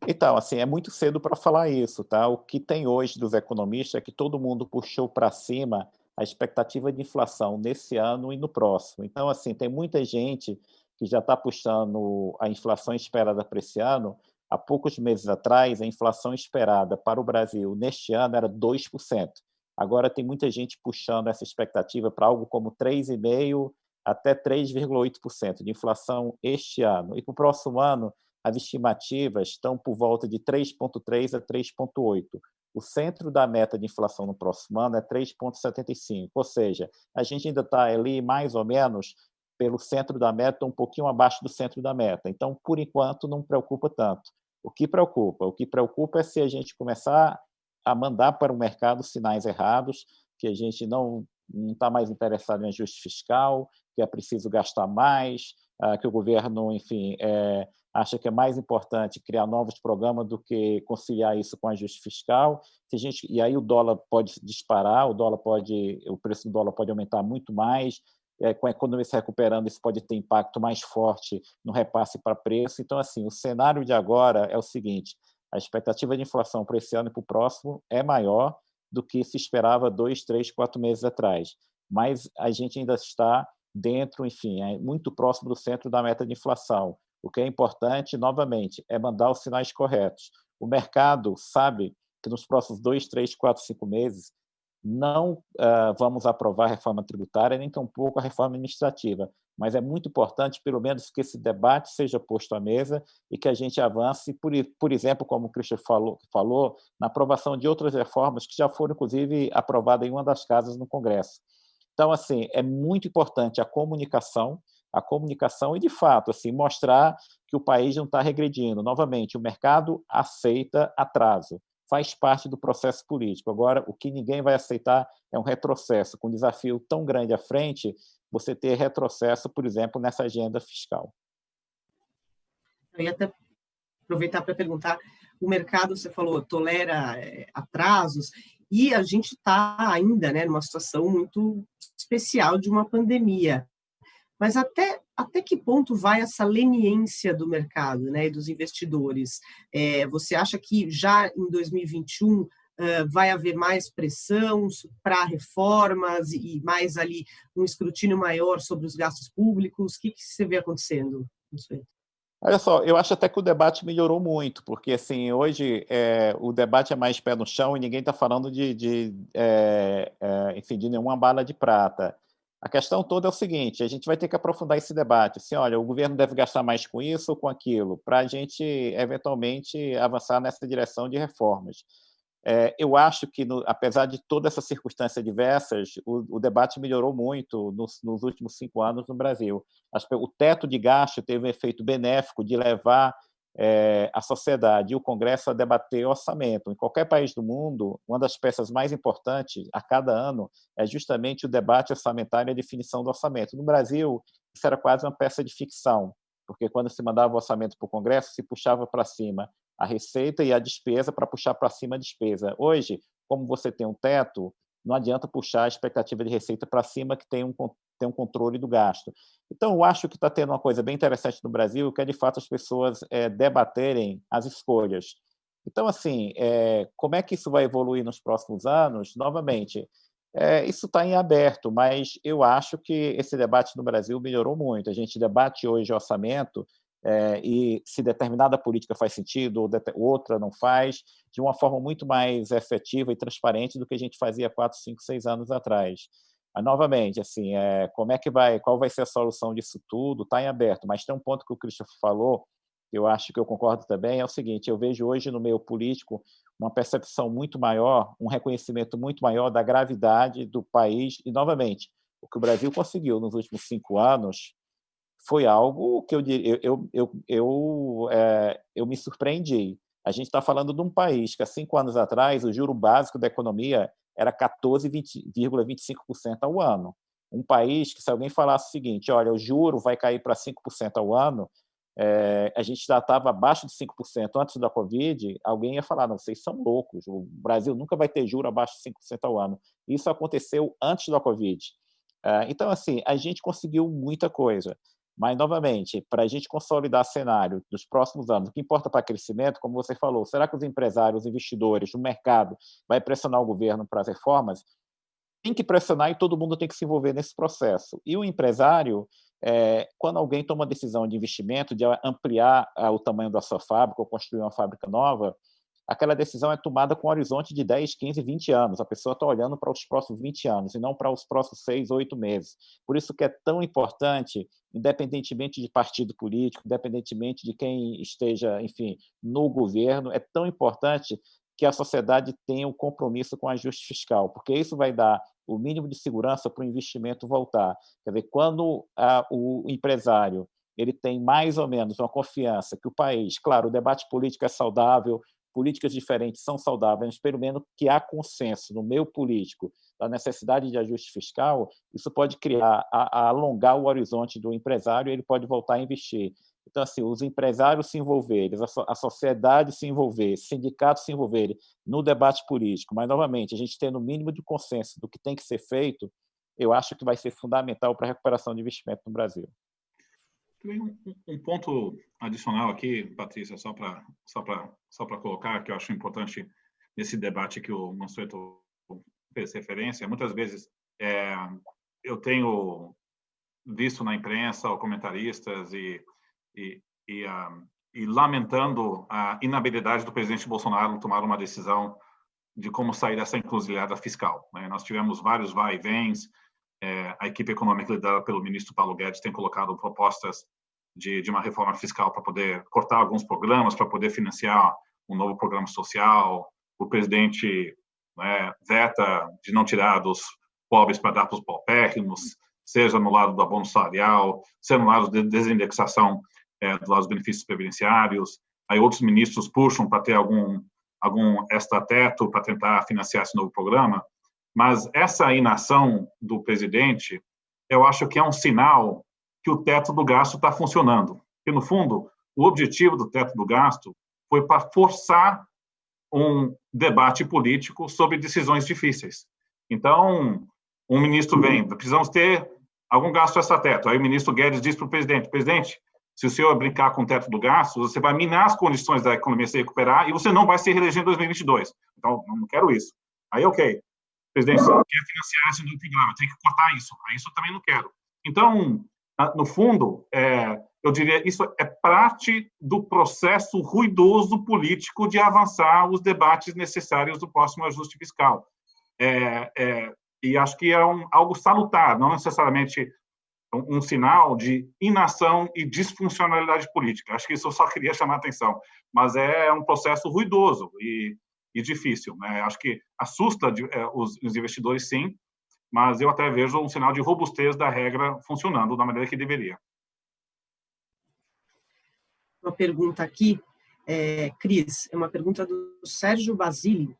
Então, assim, é muito cedo para falar isso, tá? O que tem hoje dos economistas é que todo mundo puxou para cima a expectativa de inflação nesse ano e no próximo. Então, assim, tem muita gente que já está puxando a inflação esperada para esse ano. Há poucos meses atrás, a inflação esperada para o Brasil neste ano era 2%. Agora tem muita gente puxando essa expectativa para algo como 3,5% até 3,8% de inflação este ano. E para o próximo ano, as estimativas estão por volta de 3,3% a 3,8%. o centro da meta de inflação no próximo ano é 3,75, ou seja, a gente ainda está ali mais ou menos pelo centro da meta, um pouquinho abaixo do centro da meta. Então, por enquanto, não preocupa tanto. O que preocupa? O que preocupa é se a gente começar a mandar para o mercado sinais errados, que a gente não está mais interessado em ajuste fiscal, que é preciso gastar mais, que o governo, enfim, acha que é mais importante criar novos programas do que conciliar isso com ajuste fiscal. E aí o dólar pode disparar, o preço do dólar pode aumentar muito mais, com a economia se recuperando, isso pode ter impacto mais forte no repasse para preço. Então, assim, o cenário de agora é o seguinte: a expectativa de inflação para esse ano e para o próximo é maior do que se esperava 2, 3, 4 meses atrás. Mas a gente ainda está dentro, enfim, muito próximo do centro da meta de inflação. O que é importante, novamente, é mandar os sinais corretos. O mercado sabe que nos próximos 2, 3, 4, 5 meses não vamos aprovar a reforma tributária, nem tampouco a reforma administrativa, mas é muito importante, pelo menos, que esse debate seja posto à mesa e que a gente avance, por exemplo, como o Christian falou, na aprovação de outras reformas que já foram, inclusive, aprovadas em uma das casas no Congresso. Então, assim, é muito importante a comunicação e, de fato, assim, mostrar que o país não está regredindo. Novamente, o mercado aceita atraso, faz parte do processo político. Agora, o que ninguém vai aceitar é um retrocesso. Com um desafio tão grande à frente, você ter retrocesso, por exemplo, nessa agenda fiscal. Eu ia até aproveitar para perguntar, o mercado, você falou, tolera atrasos, e a gente está ainda, né, numa situação muito especial de uma pandemia. Mas até que ponto vai essa leniência do mercado, né, e dos investidores? Você acha que já em 2021 vai haver mais pressão para reformas e mais ali um escrutínio maior sobre os gastos públicos? O que você vê acontecendo? Não sei. Olha só, eu acho até que o debate melhorou muito, porque assim, hoje o debate é mais pé no chão e ninguém está falando enfim, de nenhuma bala de prata. A questão toda é o seguinte: a gente vai ter que aprofundar esse debate. Assim, olha, o governo deve gastar mais com isso ou com aquilo, para a gente, eventualmente, avançar nessa direção de reformas. Eu acho que, apesar de toda essa circunstância diversas, o debate melhorou muito nos últimos 5 anos no Brasil. O teto de gasto teve um efeito benéfico de levar a sociedade e o Congresso a debater orçamento. Em qualquer país do mundo, uma das peças mais importantes a cada ano é justamente o debate orçamentário e a definição do orçamento. No Brasil, isso era quase uma peça de ficção, porque quando se mandava o orçamento para o Congresso, se puxava para cima a receita e a despesa para puxar para cima a despesa. Hoje, como você tem um teto, não adianta puxar a expectativa de receita para cima, que tem um controle do gasto. Então, eu acho que está tendo uma coisa bem interessante no Brasil, que é, de fato, as pessoas debaterem as escolhas. Então, assim, como é que isso vai evoluir nos próximos anos? Novamente, isso está em aberto, mas eu acho que esse debate no Brasil melhorou muito. A gente debate hoje orçamento, e se determinada política faz sentido ou outra não faz, de uma forma muito mais efetiva e transparente do que a gente fazia 4, 5, 6 anos atrás. Mas, novamente, assim, qual vai ser a solução disso tudo? Está em aberto, mas tem um ponto que o Christopher falou, que eu acho que eu concordo também, é o seguinte: eu vejo hoje no meio político uma percepção muito maior, um reconhecimento muito maior da gravidade do país, e, novamente, o que o Brasil conseguiu nos últimos 5 anos foi algo que eu me surpreendi. A gente está falando de um país que, há 5 anos atrás, o juro básico da economia era 14,25% ao ano. Um país que, se alguém falasse o seguinte: olha, o juro vai cair para 5% ao ano, a gente já estava abaixo de 5% antes da Covid, alguém ia falar: não, vocês são loucos, o Brasil nunca vai ter juro abaixo de 5% ao ano. Isso aconteceu antes da Covid. Então, assim, a gente conseguiu muita coisa. Mas, novamente, para a gente consolidar cenário dos próximos anos, o que importa para crescimento, como você falou, será que os empresários, os investidores, o mercado vai pressionar o governo para as reformas? Tem que pressionar e todo mundo tem que se envolver nesse processo. E o empresário, quando alguém toma a decisão de investimento, de ampliar o tamanho da sua fábrica ou construir uma fábrica nova, aquela decisão é tomada com um horizonte de 10, 15, 20 anos. A pessoa está olhando para os próximos 20 anos e não para os próximos 6, 8 meses. Por isso que é tão importante, independentemente de partido político, independentemente de quem esteja, enfim, no governo, é tão importante que a sociedade tenha um compromisso com o ajuste fiscal, porque isso vai dar o mínimo de segurança para o investimento voltar. Quer dizer, quando o empresário ele tem mais ou menos uma confiança que o país, claro, o debate político é saudável, políticas diferentes são saudáveis, mas pelo menos que há consenso no meio político da necessidade de ajuste fiscal, isso pode criar, alongar o horizonte do empresário, ele pode voltar a investir. Então, assim, os empresários se envolverem, a sociedade se envolver, sindicatos se envolverem no debate político, mas, novamente, a gente tendo o mínimo de consenso do que tem que ser feito, eu acho que vai ser fundamental para a recuperação de investimento no Brasil. Um ponto adicional aqui, Patrícia, só para colocar, que eu acho importante nesse debate que o Mansueto fez referência. Muitas vezes eu tenho visto na imprensa ou comentaristas e lamentando a inabilidade do presidente Bolsonaro tomar uma decisão de como sair dessa encruzilhada fiscal. Nós tivemos vários vai e vens. A equipe econômica liderada pelo ministro Paulo Guedes tem colocado propostas de uma reforma fiscal para poder cortar alguns programas, para poder financiar um novo programa social. O presidente veta de não tirar dos pobres para dar para os paupérrimos, seja no lado do abono salarial, seja no lado de desindexação do lado dos benefícios previdenciários. Aí outros ministros puxam para ter algum extra-teto para tentar financiar esse novo programa. Mas essa inação do presidente, eu acho que é um sinal que o teto do gasto está funcionando. Porque, no fundo, o objetivo do teto do gasto foi para forçar um debate político sobre decisões difíceis. Então, um ministro vem, precisamos ter algum gasto extra-teto. Aí o ministro Guedes diz para o presidente, se o senhor brincar com o teto do gasto, você vai minar as condições da economia se recuperar e você não vai se reeleger em 2022. Então, não quero isso. Aí, ok. Presidente, se quer financiar esse novo programa, tem que cortar isso. Aí isso eu também não quero. Então, no fundo, eu diria, isso é parte do processo ruidoso político de avançar os debates necessários do próximo ajuste fiscal. E acho que é algo salutar, não necessariamente um sinal de inação e disfuncionalidade política. Acho que isso eu só queria chamar a atenção. Mas é um processo ruidoso e difícil. Acho que assusta os investidores, sim, mas eu até vejo um sinal de robustez da regra funcionando da maneira que deveria. Uma pergunta aqui, Cris, é uma pergunta do Sérgio Basili.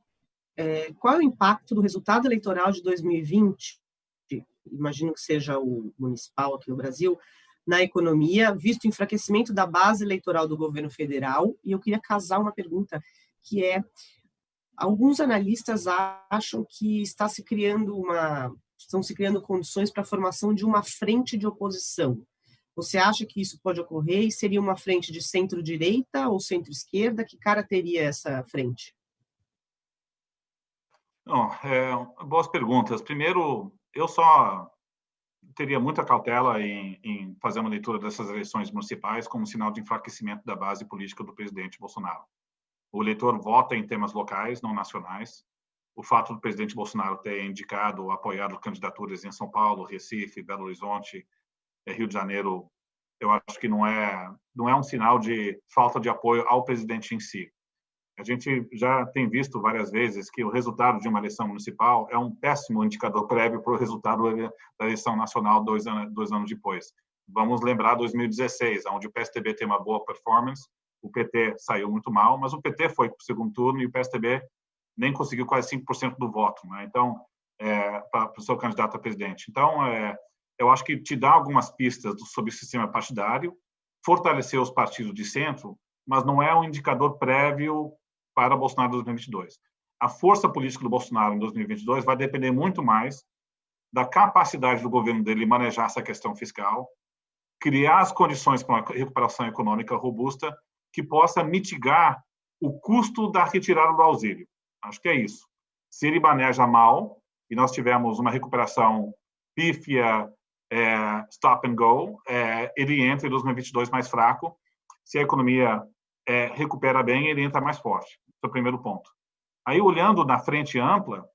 Qual é o impacto do resultado eleitoral de 2020, imagino que seja o municipal aqui no Brasil, na economia, visto o enfraquecimento da base eleitoral do governo federal? E eu queria casar uma pergunta que alguns analistas acham que estão se criando condições para a formação de uma frente de oposição. Você acha que isso pode ocorrer e seria uma frente de centro-direita ou centro-esquerda? Que cara teria essa frente? Não, boas perguntas. Primeiro, eu só teria muita cautela em fazer uma leitura dessas eleições municipais como sinal de enfraquecimento da base política do presidente Bolsonaro. O eleitor vota em temas locais, não nacionais. O fato do presidente Bolsonaro ter indicado, apoiado candidaturas em São Paulo, Recife, Belo Horizonte, Rio de Janeiro, eu acho que não é um sinal de falta de apoio ao presidente em si. A gente já tem visto várias vezes que o resultado de uma eleição municipal é um péssimo indicador prévio para o resultado da eleição nacional 2 anos depois. Vamos lembrar 2016, onde o PSDB tem uma boa performance, o PT saiu muito mal, mas o PT foi para o segundo turno e o PSDB nem conseguiu quase 5% do voto, Então, para o seu candidato a presidente. Então, eu acho que te dá algumas pistas sobre o sistema partidário, fortalecer os partidos de centro, mas não é um indicador prévio para Bolsonaro em 2022. A força política do Bolsonaro em 2022 vai depender muito mais da capacidade do governo dele manejar essa questão fiscal, criar as condições para uma recuperação econômica robusta que possa mitigar o custo da retirada do auxílio. Acho que é isso. Se ele maneja mal, e nós tivemos uma recuperação pífia, stop and go, ele entra em 2022 mais fraco. Se a economia recupera bem, ele entra mais forte. Esse é o primeiro ponto. Aí, olhando na frente ampla,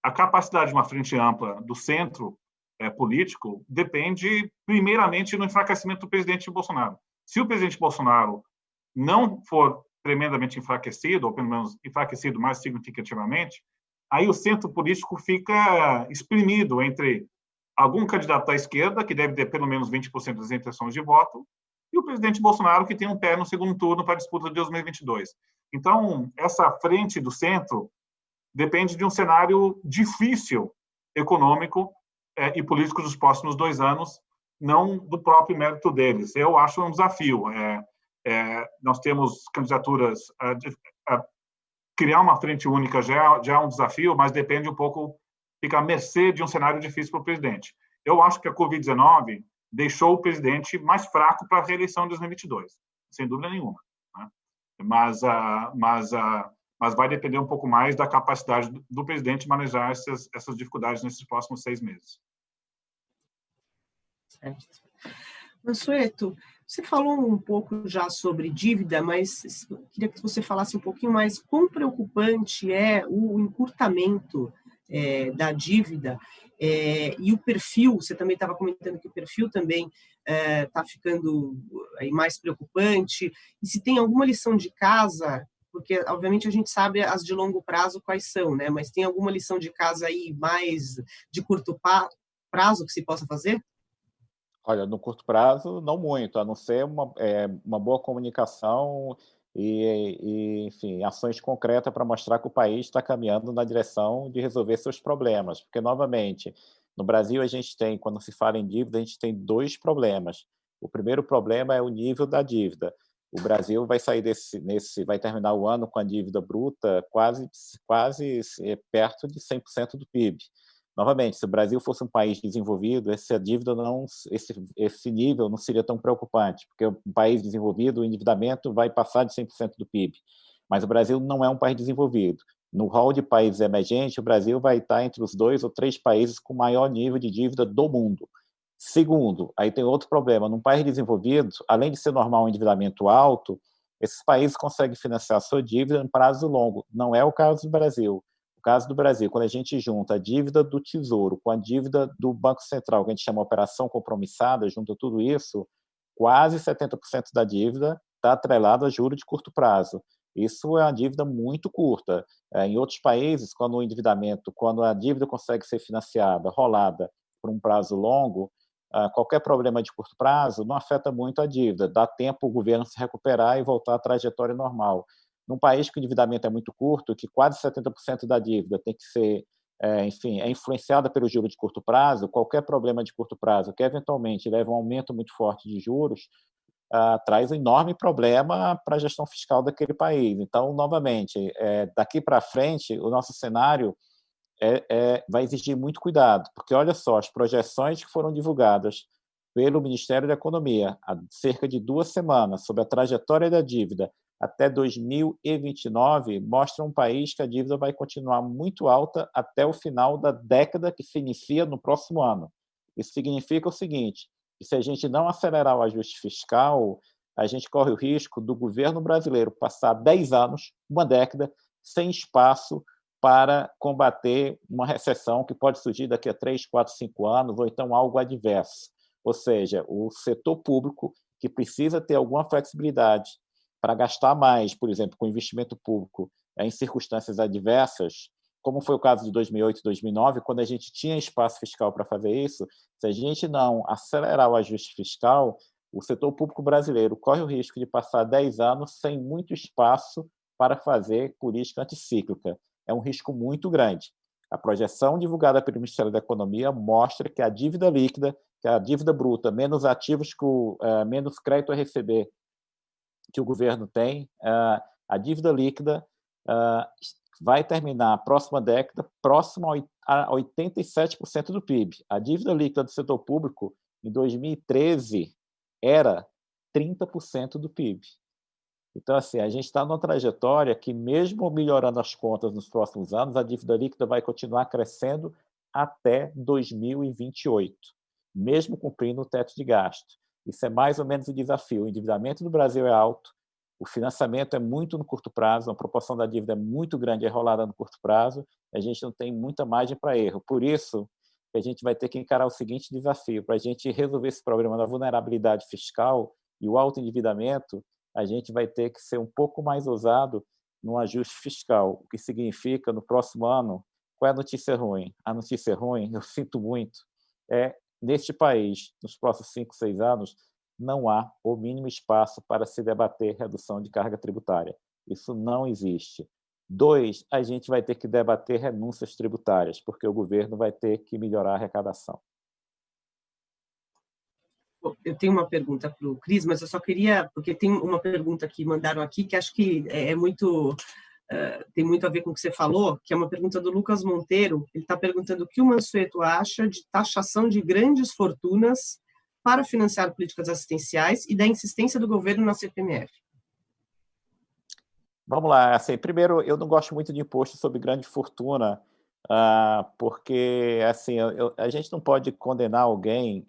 a capacidade de uma frente ampla do centro político depende, primeiramente, do enfraquecimento do presidente Bolsonaro. Se o presidente Bolsonaro não for tremendamente enfraquecido, ou pelo menos enfraquecido mais significativamente, aí o centro político fica exprimido entre algum candidato à esquerda, que deve ter pelo menos 20% das intenções de voto, e o presidente Bolsonaro, que tem um pé no segundo turno para a disputa de 2022. Então, essa frente do centro depende de um cenário difícil econômico e político dos próximos 2 anos, não do próprio mérito deles. Eu acho um desafio. Nós temos candidaturas a criar uma frente única já é um desafio, mas depende um pouco, fica à mercê de um cenário difícil para o presidente. Eu acho que a Covid-19 deixou o presidente mais fraco para a reeleição de 2022, sem dúvida nenhuma, né? Mas vai depender um pouco mais da capacidade do presidente manejar essas dificuldades nesses próximos 6 meses. Certo. Mansueto, você falou um pouco já sobre dívida, mas queria que você falasse um pouquinho mais quão preocupante é o encurtamento da dívida e o perfil. Você também estava comentando que o perfil também está ficando aí mais preocupante. E se tem alguma lição de casa, porque obviamente a gente sabe as de longo prazo quais são, né? Mas tem alguma lição de casa aí mais de curto prazo que se possa fazer? Olha, no curto prazo, não muito, a não ser uma boa comunicação enfim, ações concretas para mostrar que o país está caminhando na direção de resolver seus problemas. Porque, novamente, no Brasil, a gente tem, quando se fala em dívida, a gente tem 2 problemas. O primeiro problema é o nível da dívida. O Brasil vai sair vai terminar o ano com a dívida bruta quase perto de 100% do PIB. Novamente, se o Brasil fosse um país desenvolvido, esse nível não seria tão preocupante, porque um país desenvolvido, o endividamento vai passar de 100% do PIB. Mas o Brasil não é um país desenvolvido. No rol de países emergentes, o Brasil vai estar entre os 2 ou 3 países com maior nível de dívida do mundo. Segundo, aí tem outro problema. Num país desenvolvido, além de ser normal um endividamento alto, esses países conseguem financiar a sua dívida em prazo longo. Não é o caso do Brasil. No caso do Brasil, quando a gente junta a dívida do Tesouro com a dívida do Banco Central, que a gente chama de operação compromissada, junta tudo isso, quase 70% da dívida está atrelada a juros de curto prazo. Isso é uma dívida muito curta. Em outros países, quando a dívida consegue ser financiada, rolada por um prazo longo, qualquer problema de curto prazo não afeta muito a dívida, dá tempo o governo se recuperar e voltar à trajetória normal. Num país que o endividamento é muito curto, que quase 70% da dívida tem que ser, enfim, é influenciada pelo juro de curto prazo, qualquer problema de curto prazo que eventualmente leva a um aumento muito forte de juros, traz um enorme problema para a gestão fiscal daquele país. Então, novamente, daqui para frente, o nosso cenário vai exigir muito cuidado, porque, olha só, as projeções que foram divulgadas pelo Ministério da Economia há cerca de 2 semanas sobre a trajetória da dívida até 2029 mostram um país que a dívida vai continuar muito alta até o final da década que se inicia no próximo ano. Isso significa o seguinte, que se a gente não acelerar o ajuste fiscal, a gente corre o risco do governo brasileiro passar 10 anos, uma década, sem espaço para combater uma recessão que pode surgir daqui a 3, 4, 5 anos, ou então algo adverso. Ou seja, o setor público, que precisa ter alguma flexibilidade para gastar mais, por exemplo, com investimento público em circunstâncias adversas, como foi o caso de 2008 e 2009, quando a gente tinha espaço fiscal para fazer isso, se a gente não acelerar o ajuste fiscal, o setor público brasileiro corre o risco de passar 10 anos sem muito espaço para fazer política anticíclica. É um risco muito grande. A projeção divulgada pelo Ministério da Economia mostra que a dívida líquida, que é a dívida bruta, menos ativos, menos crédito a receber que o governo tem, a dívida líquida vai terminar a próxima década próxima a 87% do PIB. A dívida líquida do setor público, em 2013, era 30% do PIB. Então, assim, a gente está numa trajetória que, mesmo melhorando as contas nos próximos anos, a dívida líquida vai continuar crescendo até 2028, mesmo cumprindo o teto de gasto. Isso é mais ou menos o desafio. O endividamento do Brasil é alto, o financiamento é muito no curto prazo, a proporção da dívida é muito grande, é rolada no curto prazo, a gente não tem muita margem para erro. Por isso, a gente vai ter que encarar o seguinte desafio: para a gente resolver esse problema da vulnerabilidade fiscal e o alto endividamento, a gente vai ter que ser um pouco mais ousado no ajuste fiscal, o que significa, no próximo ano, qual é a notícia ruim? A notícia ruim, eu sinto muito, neste país, nos próximos 5, 6 anos, não há o mínimo espaço para se debater redução de carga tributária. Isso não existe. 2, a gente vai ter que debater renúncias tributárias, porque o governo vai ter que melhorar a arrecadação. Eu tenho uma pergunta para o Cris, mas eu só queria, porque tem uma pergunta que mandaram aqui que acho que tem muito a ver com o que você falou, que é uma pergunta do Lucas Monteiro. Ele está perguntando o que o Mansueto acha de taxação de grandes fortunas para financiar políticas assistenciais e da insistência do governo na CPMF. Vamos lá. Assim, primeiro, eu não gosto muito de imposto sobre grande fortuna, porque assim, a gente não pode condenar alguém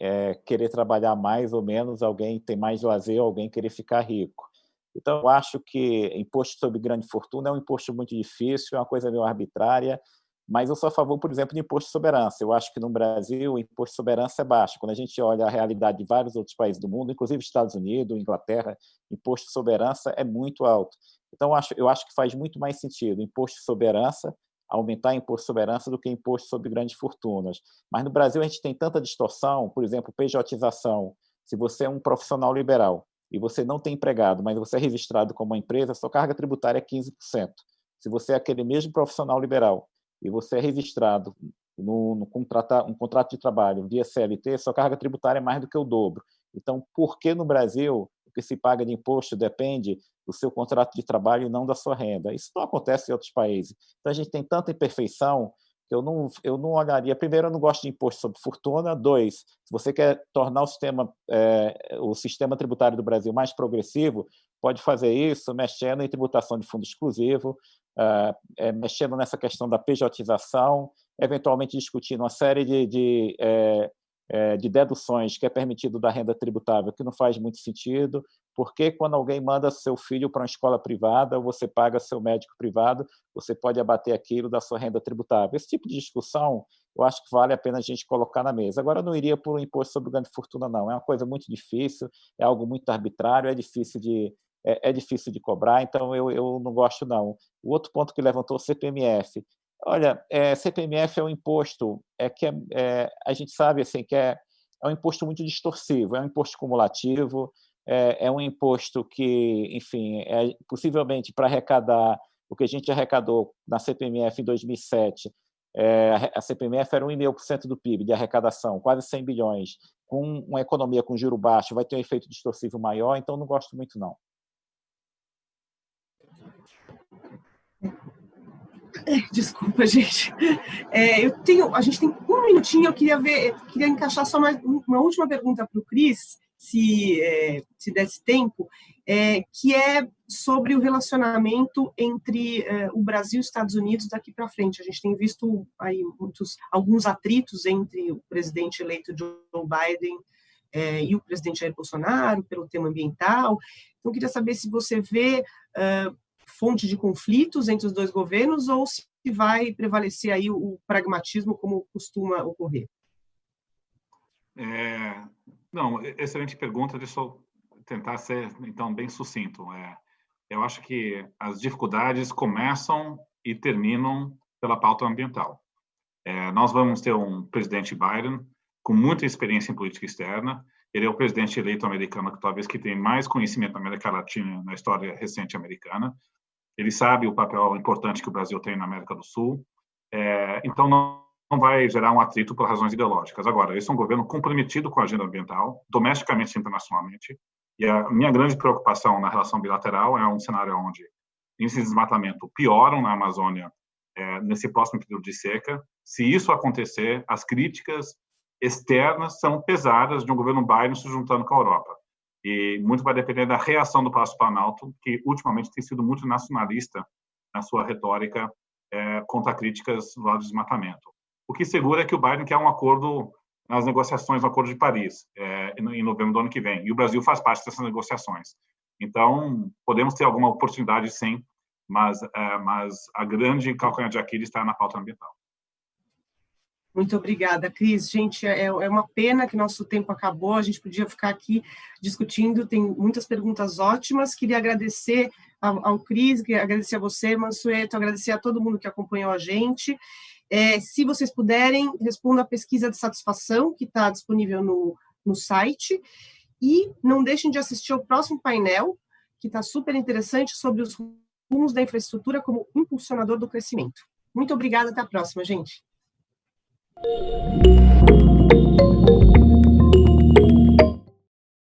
querer trabalhar mais ou menos, alguém ter mais lazer, alguém querer ficar rico. Então, eu acho que imposto sobre grande fortuna é um imposto muito difícil, é uma coisa meio arbitrária, mas eu sou a favor, por exemplo, de imposto sobre herança. Eu acho que no Brasil o imposto sobre herança é baixo. Quando a gente olha a realidade de vários outros países do mundo, inclusive Estados Unidos, Inglaterra, imposto sobre herança é muito alto. Então, eu acho que faz muito mais sentido imposto sobre herança, aumentar imposto sobre herança do que imposto sobre grandes fortunas. Mas no Brasil a gente tem tanta distorção, por exemplo, pejotização. Se você é um profissional liberal e você não tem empregado, mas você é registrado como uma empresa, sua carga tributária é 15%. Se você é aquele mesmo profissional liberal e você é registrado um contrato de trabalho via CLT, sua carga tributária é mais do que o dobro. Então, por que no Brasil o que se paga de imposto depende do seu contrato de trabalho e não da sua renda? Isso não acontece em outros países. Então, a gente tem tanta imperfeição que eu não olharia. Primeiro, eu não gosto de imposto sobre fortuna. 2, se você quer tornar o sistema tributário do Brasil mais progressivo, pode fazer isso mexendo em tributação de fundo exclusivo, mexendo nessa questão da pejotização, eventualmente discutindo uma série de deduções que é permitido da renda tributável, que não faz muito sentido, porque quando alguém manda seu filho para uma escola privada, ou você paga seu médico privado, você pode abater aquilo da sua renda tributável. Esse tipo de discussão, eu acho que vale a pena a gente colocar na mesa. Agora, eu não iria por um imposto sobre grande fortuna, não. É uma coisa muito difícil, é algo muito arbitrário, é difícil de cobrar, então eu não gosto, não. O outro ponto que levantou, o CPMF. Olha, CPMF é um imposto que a gente sabe assim, que é um imposto muito distorsivo, é um imposto cumulativo, é um imposto que, enfim, possivelmente para arrecadar o que a gente arrecadou na CPMF em 2007, a CPMF era 1,5% do PIB de arrecadação, quase 100 bilhões. Com uma economia com juro baixo, vai ter um efeito distorsivo maior, então não gosto muito, não. Desculpa, gente. A gente tem um minutinho, eu queria encaixar só uma última pergunta para o Cris, se desse tempo, que é sobre o relacionamento entre o Brasil e os Estados Unidos daqui para frente. A gente tem visto aí alguns atritos entre o presidente eleito Joe Biden e o presidente Jair Bolsonaro pelo tema ambiental. Então, eu queria saber se você vê fonte de conflitos entre os dois governos ou se vai prevalecer aí o pragmatismo como costuma ocorrer? Não, excelente pergunta. Deixa eu tentar ser, então, bem sucinto. Eu acho que as dificuldades começam e terminam pela pauta ambiental. Nós vamos ter um presidente Biden com muita experiência em política externa. Ele é o presidente eleito americano que tem mais conhecimento na América Latina, na história recente americana. Ele sabe o papel importante que o Brasil tem na América do Sul. Então, não vai gerar um atrito por razões ideológicas. Agora, esse é um governo comprometido com a agenda ambiental, domesticamente e internacionalmente, e a minha grande preocupação na relação bilateral é um cenário onde índices de desmatamento pioram na Amazônia nesse próximo período de seca. Se isso acontecer, as críticas externas são pesadas de um governo Biden se juntando com a Europa. E muito vai depender da reação do Palácio do Planalto, que ultimamente tem sido muito nacionalista na sua retórica contra críticas do lado do desmatamento. O que segura é que o Biden quer um acordo nas negociações do Acordo de Paris, em novembro do ano que vem, e o Brasil faz parte dessas negociações. Então, podemos ter alguma oportunidade, sim, mas a grande calcanhar de Aquiles está na pauta ambiental. Muito obrigada, Cris. Gente, é uma pena que nosso tempo acabou, a gente podia ficar aqui discutindo, tem muitas perguntas ótimas. Queria agradecer ao Cris, queria agradecer a você, Mansueto, agradecer a todo mundo que acompanhou a gente. Se vocês puderem, respondam a pesquisa de satisfação, que está disponível no site, e não deixem de assistir ao próximo painel, que está super interessante, sobre os rumos da infraestrutura como impulsionador do crescimento. Muito obrigada, até a próxima, gente.